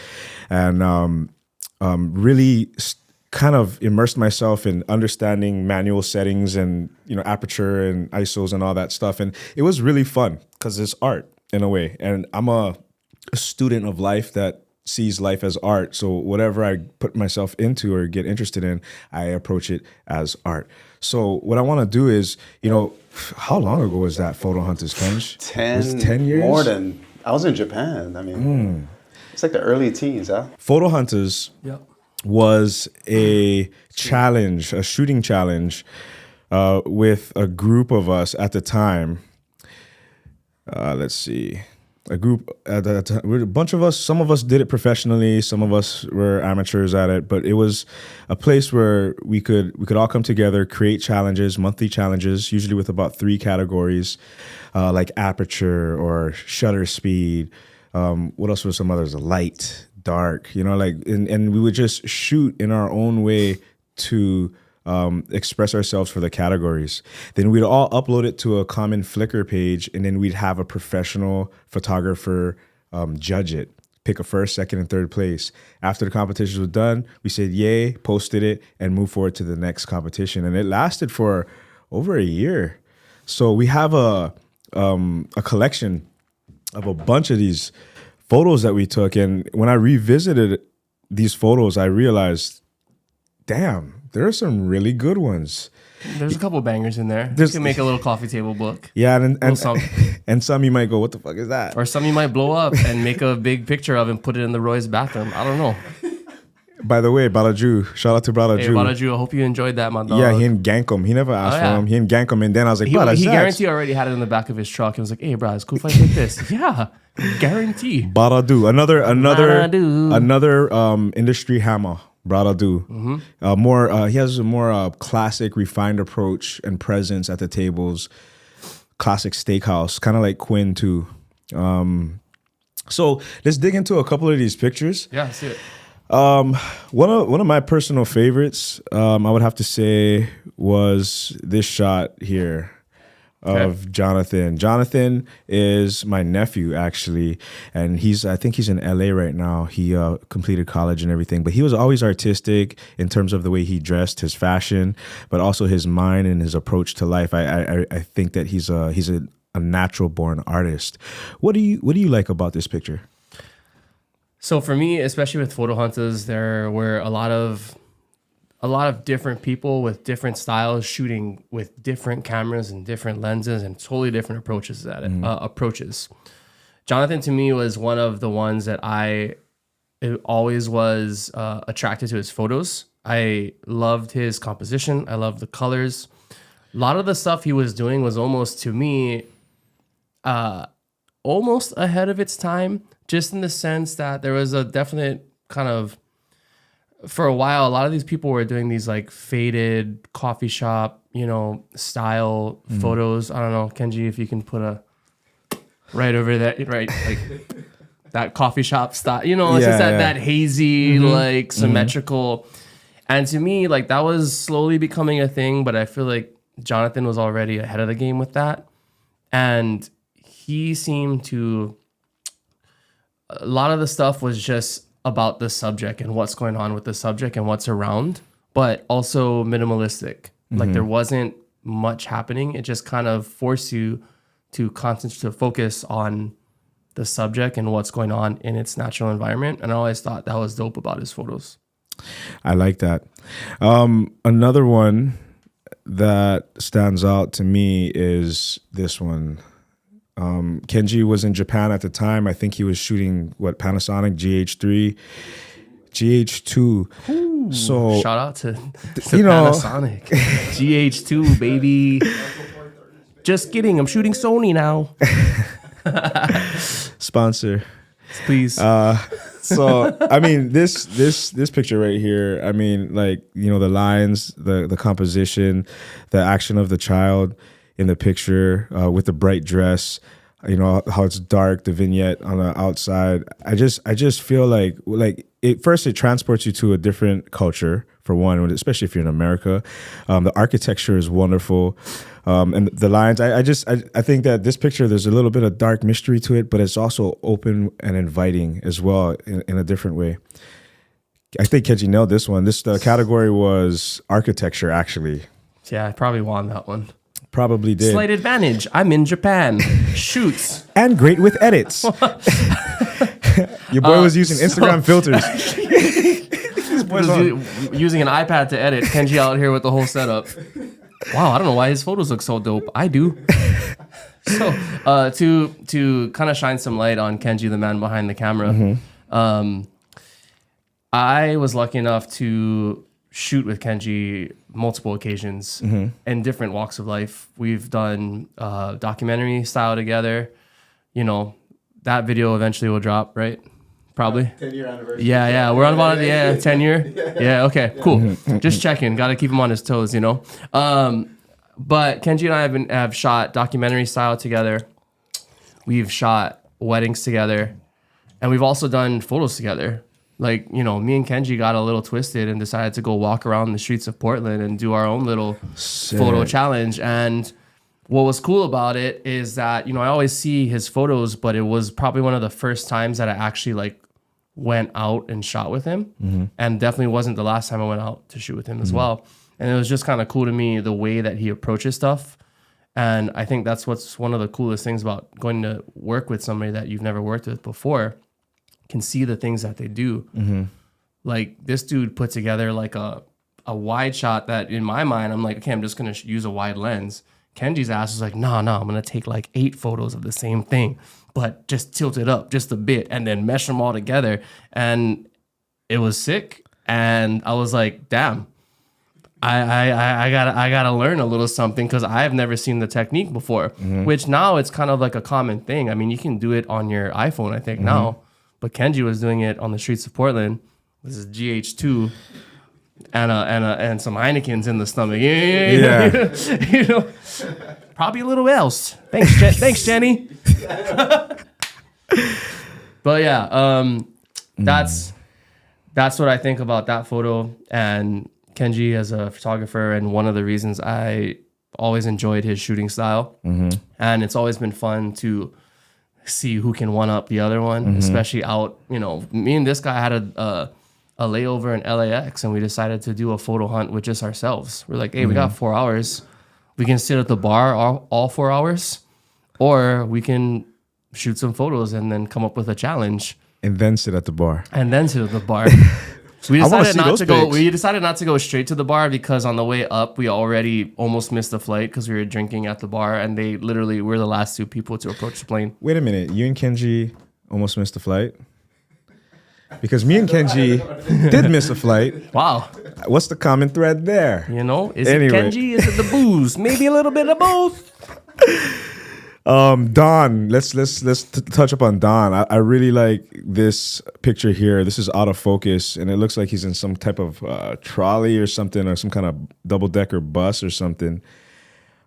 and really kind of immersed myself in understanding manual settings and aperture and ISOs and all that stuff, and it was really fun because it's art in a way, and I'm a student of life that sees life as art. So whatever I put myself into or get interested in, I approach it as art. So what I want to do is, how long ago was that Photo Hunters, Kenji? 10 years? More than, I was in Japan. I mean, it's like the early teens, huh? Photo Hunters was a challenge, a shooting challenge with a group of us at the time. Let's see. A group, a bunch of us, some of us did it professionally, some of us were amateurs at it, but it was a place where we could all come together, create challenges, monthly challenges, usually with about 3 categories, like aperture or shutter speed. What else were some others? Light, dark, and we would just shoot in our own way to express ourselves for the categories. Then we'd all upload it to a common Flickr page, and then we'd have a professional photographer judge it, pick a first, second, and third place. After the competitions were done, we said yay, posted it, and moved forward to the next competition. And it lasted for over a year. So we have a collection of a bunch of these photos that we took. And when I revisited these photos, I realized, damn, there are some really good ones. There's a couple bangers in there. You can make a little coffee table book. Yeah, and some you might go, what the fuck is that? Or some you might blow up and make a big picture of and put it in the Roy's bathroom. I don't know. By the way, Balaju, shout out to Balaju. Hey, Balaju, I hope you enjoyed that, my dog. Yeah, he didn't gank him. He never asked for him. He didn't gank him, and then I was like, he guarantee already had it in the back of his truck. He was like, hey, bro, it's cool if I take this. Yeah, guarantee. Baladu, another industry hammer. Bradadu. He has a more classic, refined approach and presence at the tables. Classic steakhouse, kind of like Quinn too. So let's dig into a couple of these pictures. Yeah, see it. One of my personal favorites, I would have to say, was this shot here of Jonathan. Jonathan is my nephew, actually, and I think he's in LA right now. He completed college and everything, but he was always artistic in terms of the way he dressed, his fashion, but also his mind and his approach to life. I think that he's a natural born artist. What do you like about this picture? So for me, especially with Photo Hunters, there were a lot of different people with different styles shooting with different cameras and different lenses and totally different approaches at it. Jonathan to me was one of the ones that I always was attracted to his photos. I loved his composition. I loved the colors. A lot of the stuff he was doing was almost, to me, almost ahead of its time, just in the sense that there was a definite kind of, for a while, a lot of these people were doing these like faded coffee shop, style photos. I don't know, Kenji, if you can put a right over that, right, like that coffee shop style, it's just that hazy, like symmetrical. And to me, like that was slowly becoming a thing, but I feel like Jonathan was already ahead of the game with that. And he seemed to, a lot of the stuff was just about the subject and what's going on with the subject and what's around, but also minimalistic. Like there wasn't much happening. It just kind of forced you to focus on the subject and what's going on in its natural environment. And I always thought that was dope about his photos. I like that. Another one that stands out to me is this one. Kenji was in Japan at the time. I think he was shooting Panasonic GH3, GH2. Ooh, so shout out to Panasonic GH2, baby. Just kidding. I'm shooting Sony now. Sponsor, please. So I mean, this picture right here. I mean, like the lines, the composition, the action of the child in the picture with the bright dress. You know how it's dark, the vignette on the outside. I just feel like it. First, it transports you to a different culture. For one, especially if you're in America, the architecture is wonderful, and the lines. I think that this picture, there's a little bit of dark mystery to it, but it's also open and inviting as well in a different way. I think Kenji nailed this one. The category was architecture, actually. Yeah, I probably won that one. Probably did. Slight advantage. I'm in Japan. Shoots. And great with edits. Your boy was using Instagram filters. Using an iPad to edit. Kenji out here with the whole setup. Wow, I don't know why his photos look so dope. I do. So, to kind of shine some light on Kenji, the man behind the camera, I was lucky enough to shoot with Kenji multiple occasions in different walks of life. We've done documentary style together. You know, that video eventually will drop, right? Probably. 10-year anniversary. Yeah. We're on about 10 year. Yeah. Okay. Cool. Just checking. Got to keep him on his toes, you know. But Kenji and I have shot documentary style together. We've shot weddings together, and we've also done photos together. Like, you know, me and Kenji got a little twisted and decided to go walk around the streets of Portland and do our own little photo challenge. And what was cool about it is that, you know, I always see his photos, but it was probably one of the first times that I actually like went out and shot with him, and definitely wasn't the last time I went out to shoot with him as well. And it was just kind of cool to me the way that he approaches stuff. And I think that's what's one of the coolest things about going to work with somebody that you've never worked with before. Can see the things that they do. Like this dude put together like a wide shot that in my mind, I'm like, okay, I'm just going to use a wide lens. Kenji's ass was like, no, I'm going to take like 8 photos of the same thing, but just tilt it up just a bit and then mesh them all together. And it was sick. And I was like, damn, I gotta learn a little something because I've never seen the technique before, which now it's kind of like a common thing. I mean, you can do it on your iPhone, I think now. But Kenji was doing it on the streets of Portland. This is GH2 and some Heinekens in the stomach. Yeah. You know, probably a little else. Thanks, Jenny. But yeah, that's what I think about that photo and Kenji as a photographer. And one of the reasons I always enjoyed his shooting style, and it's always been fun to see who can one up the other one, especially out, you know, me and this guy had a layover in LAX and we decided to do a photo hunt with just ourselves. We're like, hey, we got 4 hours. We can sit at the bar all 4 hours, or we can shoot some photos and then come up with a challenge. And then sit at the bar. We decided not to go straight to the bar because on the way up, we already almost missed the flight because we were drinking at the bar, and they literally were the last 2 people to approach the plane. Wait a minute. You and Kenji almost missed the flight? Because me and Kenji did miss a flight. Wow. What's the common thread there? You know, is it Kenji? Is it the booze? Maybe a little bit of both. Don, let's touch up on Don. I really like this picture here. This is out of focus, and it looks like he's in some type of trolley or something, or some kind of double-decker bus or something.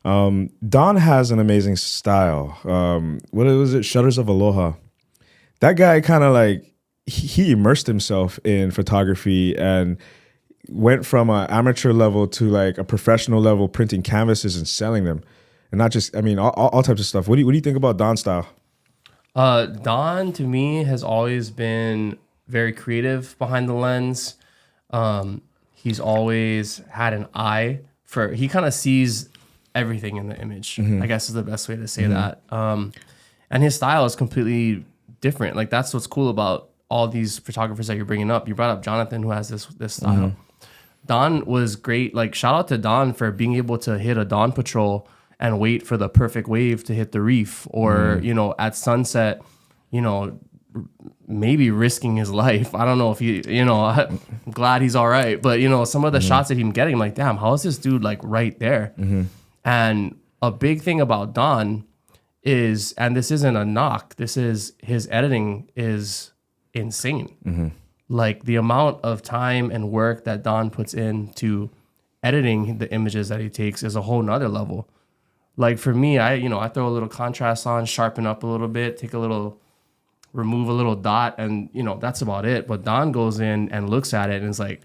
Don has an amazing style. What was it? Shutters of Aloha. That guy kind of like, he immersed himself in photography and went from an amateur level to like a professional level, printing canvases and selling them. And not just, I mean, all types of stuff. What do you think about Don's style? Don, to me, has always been very creative behind the lens. He's always had an eye for, he kind of sees everything in the image, I guess is the best way to say that. And his style is completely different. Like, that's what's cool about all these photographers that you're bringing up. You brought up Jonathan, who has this style. Don was great. Like, shout out to Don for being able to hit a dawn patrol and wait for the perfect wave to hit the reef, or, you know, at sunset, you know, maybe risking his life. I don't know if he, you know, I'm glad he's all right. But, you know, some of the shots that he's getting, I'm like, damn, how is this dude like right there? And a big thing about Don is, and this isn't a knock, this is, his editing is insane. Like the amount of time and work that Don puts into editing the images that he takes is a whole nother level. Like for me, I throw a little contrast on, sharpen up a little bit, remove a little dot, and that's about it. But Don goes in and looks at it and is like,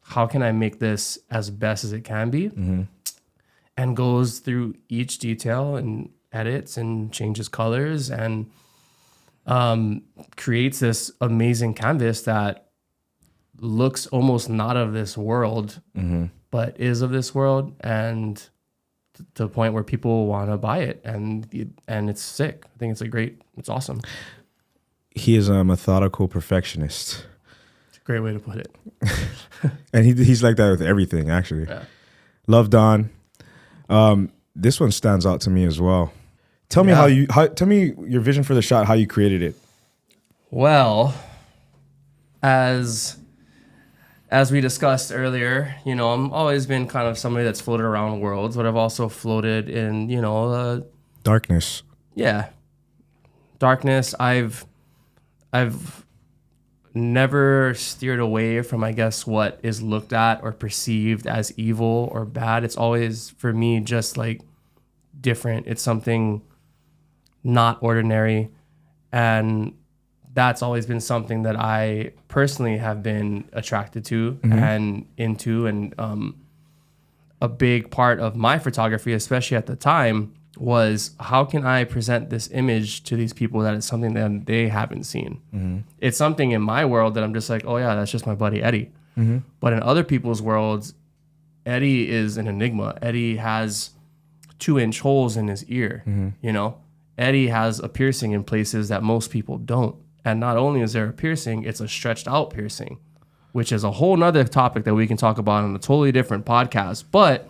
how can I make this as best as it can be? And goes through each detail and edits and changes colors and creates this amazing canvas that looks almost not of this world, but is of this world, and to the point where people want to buy it, and it's sick. I think it's awesome. He is a methodical perfectionist. It's a great way to put it. And he's like that with everything, actually. Yeah. Love Don. This one stands out to me as well. Tell me tell me your vision for the shot, how you created it. Well, as we discussed earlier, I'm always been kind of somebody that's floated around worlds, but I've also floated in, Darkness. Yeah. Darkness. I've never steered away from, I guess, what is looked at or perceived as evil or bad. It's always, for me, just like different. It's something not ordinary. And that's always been something that I personally have been attracted to and into. And a big part of my photography, especially at the time, was how can I present this image to these people that is something that they haven't seen. It's something in my world that I'm just like, oh yeah, that's just my buddy Eddie. But in other people's worlds, Eddie is an enigma. Eddie has 2-inch holes in his ear. Eddie has a piercing in places that most people don't. And not only is there a piercing, it's a stretched out piercing, which is a whole nother topic that we can talk about on a totally different podcast. But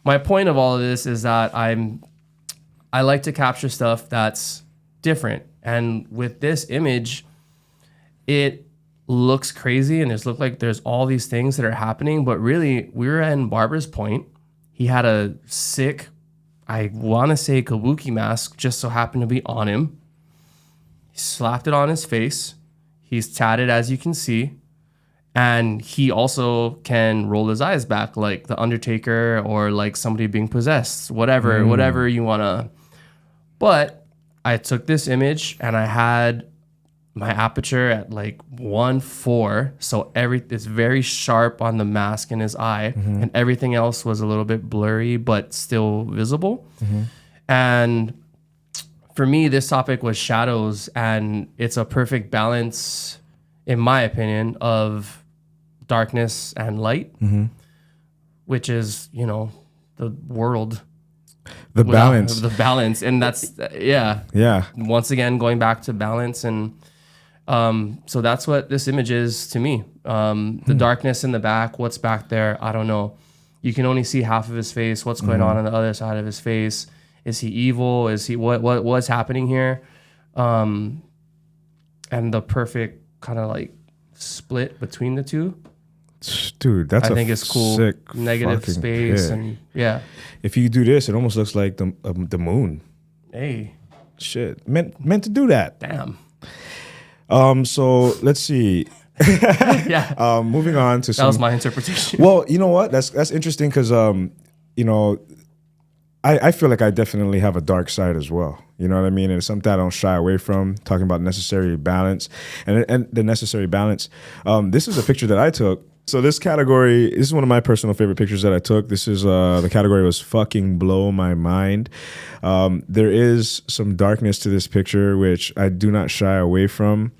my point of all of this is that I like to capture stuff that's different. And with this image, it looks crazy and there's all these things that are happening, but really we were in Barber's Point. He had a sick, I want to say, kabuki mask just so happened to be on him. He slapped it on his face. He's tatted, as you can see. And he also can roll his eyes back like the Undertaker or like somebody being possessed, whatever you want to. But I took this image and I had my aperture at like 1.4. So it's very sharp on the mask in his eye, and everything else was a little bit blurry, but still visible. And for me, this topic was shadows, and it's a perfect balance, in my opinion, of darkness and light, which is, the world. The balance. And that's, Yeah. Once again, going back to balance. And so that's what this image is to me. The darkness in the back, what's back there, I don't know. You can only see half of his face. What's going on the other side of his face? Is he evil? Is he what's happening here? And the perfect kind of like split between the two. Dude, I think it's cool. Sick Negative space pick. and yeah. If you do this, it almost looks like the moon. Hey, shit, meant to do that. Damn. So let's see. Yeah. Moving on to that was my interpretation. Well, you know what? That's interesting because I feel like I definitely have a dark side as well. You know what I mean? And it's something I don't shy away from, talking about necessary balance and the necessary balance. This is a picture that I took. So this is one of my personal favorite pictures that I took. This is, the category was fucking blow my mind. There is some darkness to this picture, which I do not shy away from.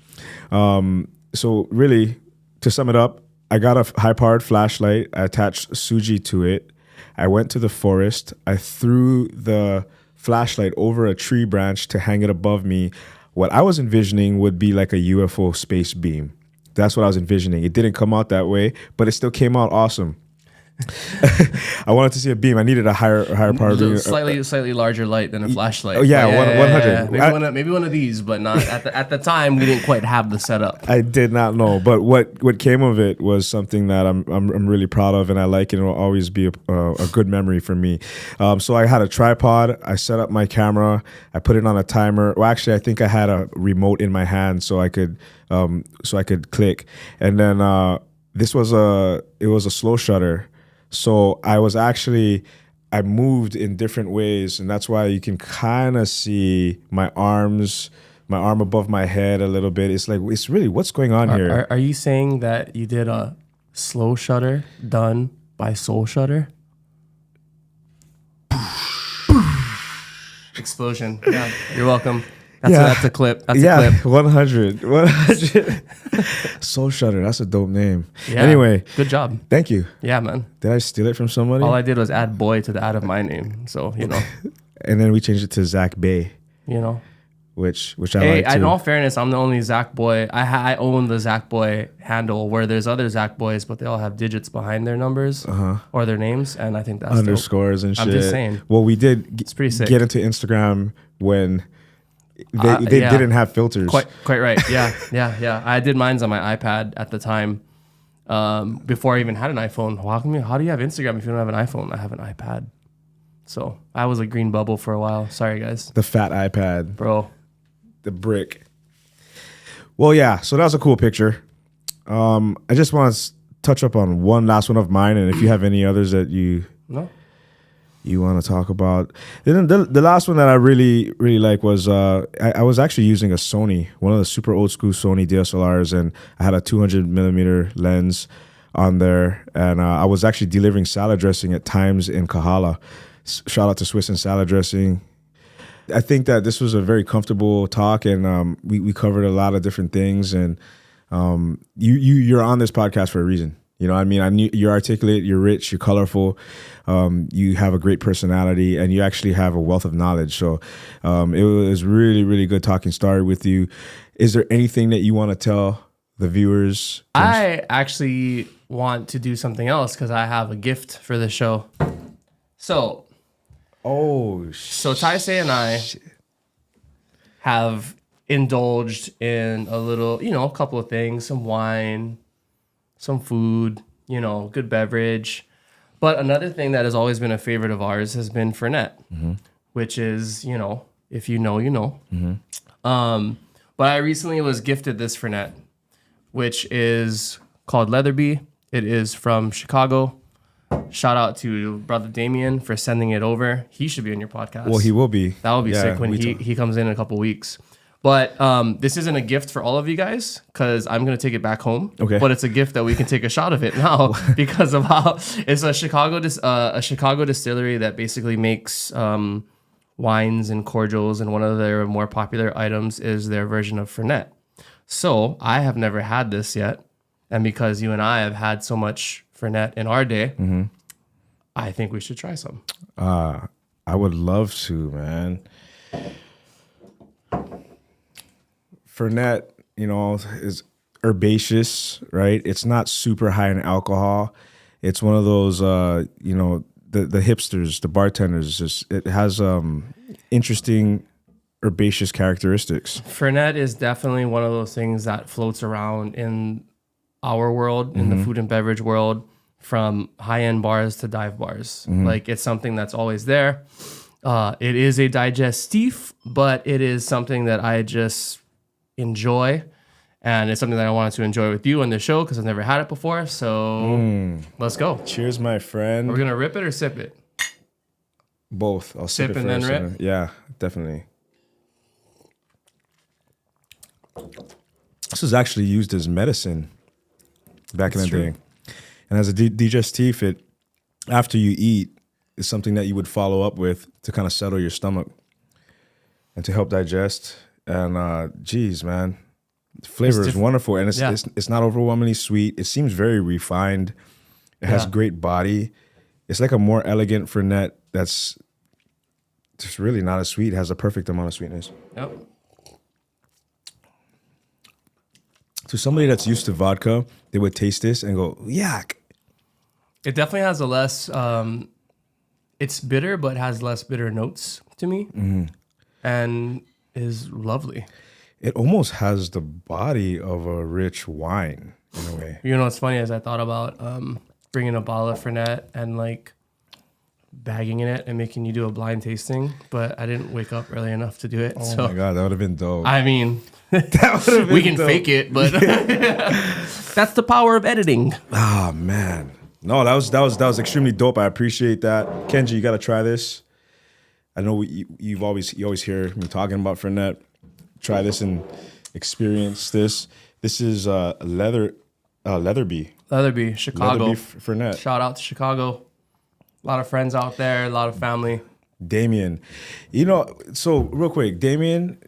So really, to sum it up, I got a high-powered flashlight. I attached Suji to it. I went to the forest. I threw the flashlight over a tree branch to hang it above me. What I was envisioning would be like a UFO space beam. That's what I was envisioning. It didn't come out that way, but it still came out awesome. I wanted to see a beam. I needed a higher power beam. Slightly larger light than a flashlight. Oh yeah, 100. Yeah. Maybe one of these, but not at the time. We didn't quite have the setup. I did not know, but what came of it was something that I'm really proud of, and I like it. And it will always be a good memory for me. So I had a tripod. I set up my camera. I put it on a timer. Well, actually, I think I had a remote in my hand so I could click. And then it was a slow shutter. So I I moved in different ways, and that's why you can kind of see my arm above my head a little bit. It's like, it's really, what's going on here? Are you saying that you did a slow shutter done by Soul Shutter? Explosion. Yeah, you're welcome. That's a clip. That's a clip. 100. Soul Shutter. That's a dope name. Yeah, anyway, good job. Thank you. Yeah, man. Did I steal it from somebody? All I did was add boy to the ad of my name. So, And then we changed it to Zach Bay, which I like too. In all fairness, I'm the only Zach Boy. I own the Zach Boy handle, where there's other Zach Boys, but they all have digits behind their numbers or their names, and I think that's underscores dope. and shit. I'm just saying. Well, we did it's pretty sick. Get into Instagram when they didn't have filters. Quite right. Yeah. I did mine's on my iPad at the time, before I even had an iPhone. How do you have Instagram if you don't have an iPhone? I have an iPad. So I was a green bubble for a while. Sorry, guys. The fat iPad. Bro. The brick. Well, yeah, so that was a cool picture. I just want to touch up on one last one of mine, and if you have any others that you want to talk about. Then the last one that I really like was I was actually using a Sony, one of the super old school Sony DSLRs, and I had a 200 millimeter lens on there, and I was actually delivering salad dressing at times in Kahala. Shout out to Swiss and Salad Dressing. I think that this was a very comfortable talk, and we covered a lot of different things. And you're on this podcast for a reason. You know what I mean? I knew you're articulate, you're rich, you're colorful, you have a great personality, and you actually have a wealth of knowledge. So it was really, really good talking started with you. Is there anything that you want to tell the viewers? I actually want to do something else because I have a gift for the show. So Taisei and I have indulged in a couple of things, some wine, some food, good beverage. But another thing that has always been a favorite of ours has been Fernet, which is, if you know, you know. But I recently was gifted this Fernet, which is called Leatherby. It is from Chicago. Shout out to brother Damien for sending it over. He should be on your podcast. Well, he will be. That will be sick when he comes in a couple weeks. But this isn't a gift for all of you guys because I'm going to take it back home. Okay. But it's a gift that we can take a shot of it now because of how it's a Chicago distillery that basically makes wines and cordials, and one of their more popular items is their version of Fernet. So I have never had this yet. And because you and I have had so much Fernet in our day, I think we should try some. I would love to, man. Fernet, is herbaceous, right? It's not super high in alcohol. It's one of those, the hipsters, the bartenders. It has interesting herbaceous characteristics. Fernet is definitely one of those things that floats around in our world, in the food and beverage world, from high-end bars to dive bars. Like, it's something that's always there. It is a digestif, but it is something that I just enjoy, and it's something that I wanted to enjoy with you on the show because I've never had it before. So let's go. Cheers, my friend. Are we gonna rip it or sip it? Both. I'll sip it and first. then rip. Yeah, definitely. This was actually used as medicine back in the day, and as a digestif, after you eat, is something that you would follow up with to kind of settle your stomach and to help digest. And geez, man, the flavor is wonderful, and it's not overwhelmingly sweet. It seems very refined. It has great body. It's like a more elegant Fernet that's just really not as sweet. It has a perfect amount of sweetness. Yep. To somebody that's used to vodka, they would taste this and go, yuck. It definitely has a less, it's bitter, but has less bitter notes to me, and is lovely. It almost has the body of a rich wine in a way. You know what's funny is I thought about bringing a bottle of Fernet and like bagging in it and making you do a blind tasting, but I didn't wake up early enough to do it. Oh my God, that would have been dope. I mean, that would have been we can dope. fake it, but that's the power of editing. Oh man, No, that was extremely dope. I appreciate that. Kenji, you got to try this. I know you always hear me talking about Fernet. Try this and experience this. This is Leatherby. Leatherby, Chicago. Leatherby Fernet. Shout out to Chicago. A lot of friends out there, a lot of family. Damien. You know, so real quick, Damien,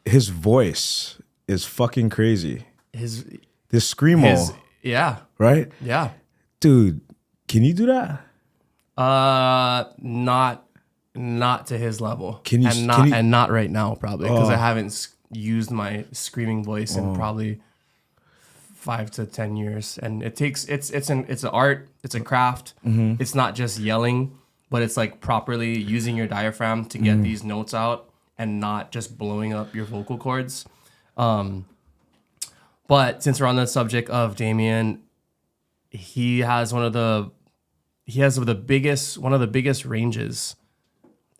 his voice is fucking crazy. This screamo. Yeah. Right? Yeah. Dude, can you do that? Not to his level. And not right now probably because I haven't used my screaming voice in probably 5 to 10 years, and it's an art, it's a craft. It's not just yelling, but it's like properly using your diaphragm to get these notes out and not just blowing up your vocal cords. But since we're on the subject of Damien, he has one of the biggest ranges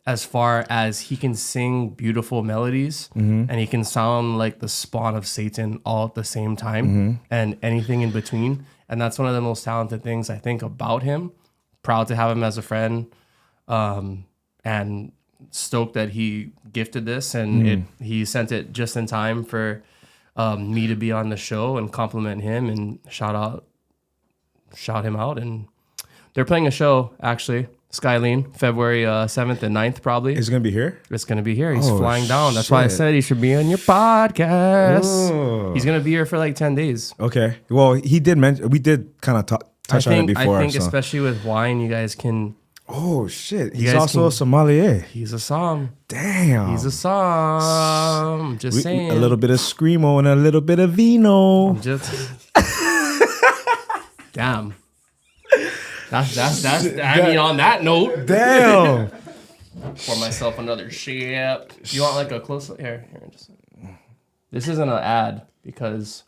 as far as he can sing beautiful melodies and he can sound like the spawn of Satan all at the same time and anything in between. And that's one of the most talented things I think about him. Proud to have him as a friend, and stoked that he gifted this and he sent it just in time for me to be on the show and compliment him and shout him out. And they're playing a show actually, Skyline, February 7th and 9th probably. Is it going to be here? It's going to be here. He's flying down. That's why I said he should be on your podcast. Oh. He's going to be here for like 10 days. Okay. Well, he did mention, we did kind of touch on it before. I think especially with wine, you guys can... Oh, shit. He's also a sommelier. He's a som. Damn. He's a som. Just saying. A little bit of screamo and a little bit of vino. Damn. That's I mean, on that note. Damn. Pour myself another ship. You want like a close up? Here. This isn't an ad because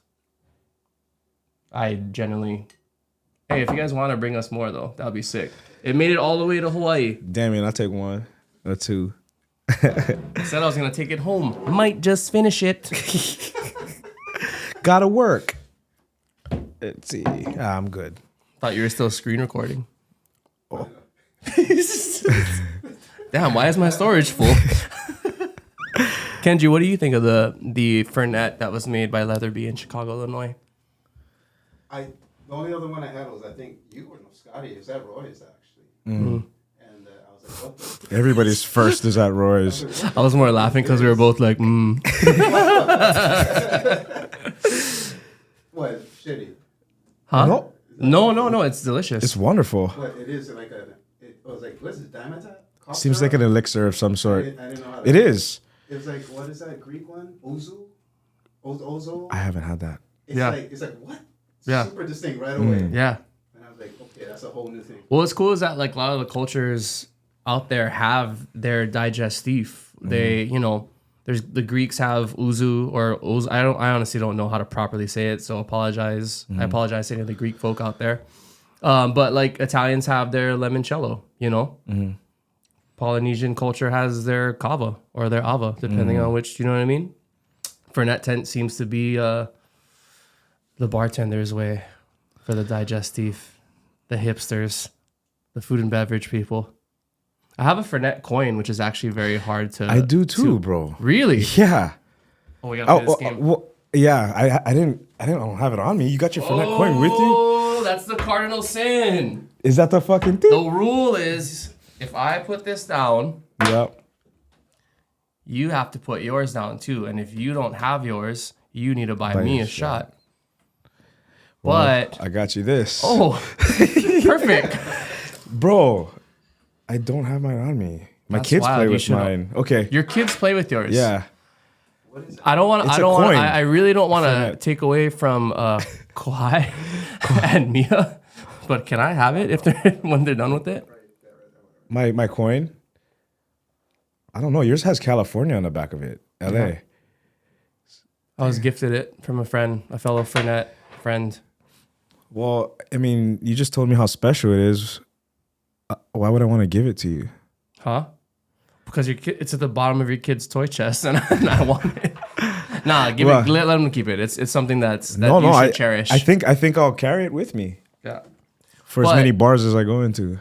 I generally... Hey, if you guys want to bring us more though, that'd be sick. It made it all the way to Hawaii. Damn, I'll take one or two. I said I was going to take it home. Might just finish it. Gotta work. Let's see. I'm good. Thought you were still screen recording. Oh. Damn, why is my storage full? Kenji, what do you think of the Fernet that was made by Leatherby in Chicago, Illinois? The only other one I had was, I think, you or no, Scotty. Is that Roy's, actually? And I was like, what the? Everybody's first is at Roy's. I was more laughing because we were both like, What? Shitty? Huh? No, it's delicious. It's wonderful. What, it is like was like, what is it, Dimetap? Seems like an elixir of some sort. I didn't know how it is. It was like, what is that Greek one? Ozu? Ozo? I haven't had that. It's like, what? Yeah. Super distinct right away. Yeah. And I was like, okay, that's a whole new thing. Well, what's cool is that like a lot of the cultures out there have their digestif. They, there's the Greeks have uzu or oz. I honestly don't know how to properly say it, so apologize. I apologize to any of the Greek folk out there. But like Italians have their limoncello, Polynesian culture has their cava or their ava, depending on which, you know what I mean? Fernet tent seems to be the bartender's way for the digestif, the hipsters, the food and beverage people. I have a Fernet coin, which is actually very hard to... I do too, bro. Really? Yeah. Oh, we gotta play this game. Well, yeah, I don't have it on me. You got your Fernet coin with you? Oh, that's the cardinal sin. Is that the fucking thing? The rule is, if I put this down... Yep. You have to put yours down too. And if you don't have yours, you need to buy me a shot. Well, But... I got you this. Oh, perfect. Bro, I don't have mine on me. My That's kids wild. play You with should mine. Okay. Your kids play with yours. Yeah. I don't want. It's I a don't want. coin. I really don't want to take away from Kawhi and Mia. But can I have it if they're when they're done with it? My coin? I don't know. Yours has California on the back of it. LA. Yeah. I was gifted it from a friend, a fellow Fernet friend. Well, I mean, you just told me how special it is. Why would I want to give it to you? Huh? Because it's at the bottom of your kid's toy chest, and I want it. Nah, give it. Let them keep it. It's something that you should cherish. I think I'll carry it with me. Yeah. for as many bars as I go into.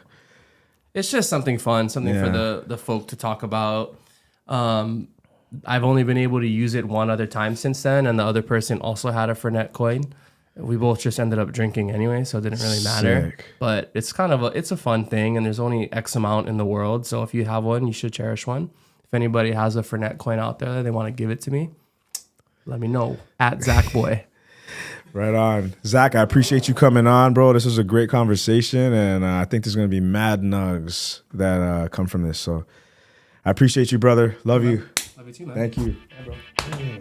It's just something fun, something for the folk to talk about. I've only been able to use it one other time since then, and the other person also had a Fernet coin. We both just ended up drinking anyway, so it didn't really matter. Sick. But it's kind of it's a fun thing, and there's only X amount in the world. So if you have one, you should cherish one. If anybody has a Fernet coin out there, they want to give it to me, let me know at Zach Boy. Right on. Zach, I appreciate you coming on, bro. This was a great conversation, and I think there's going to be mad nugs that come from this. So I appreciate you, brother. Love you. Love you too, man. Thank you. Yeah, bro.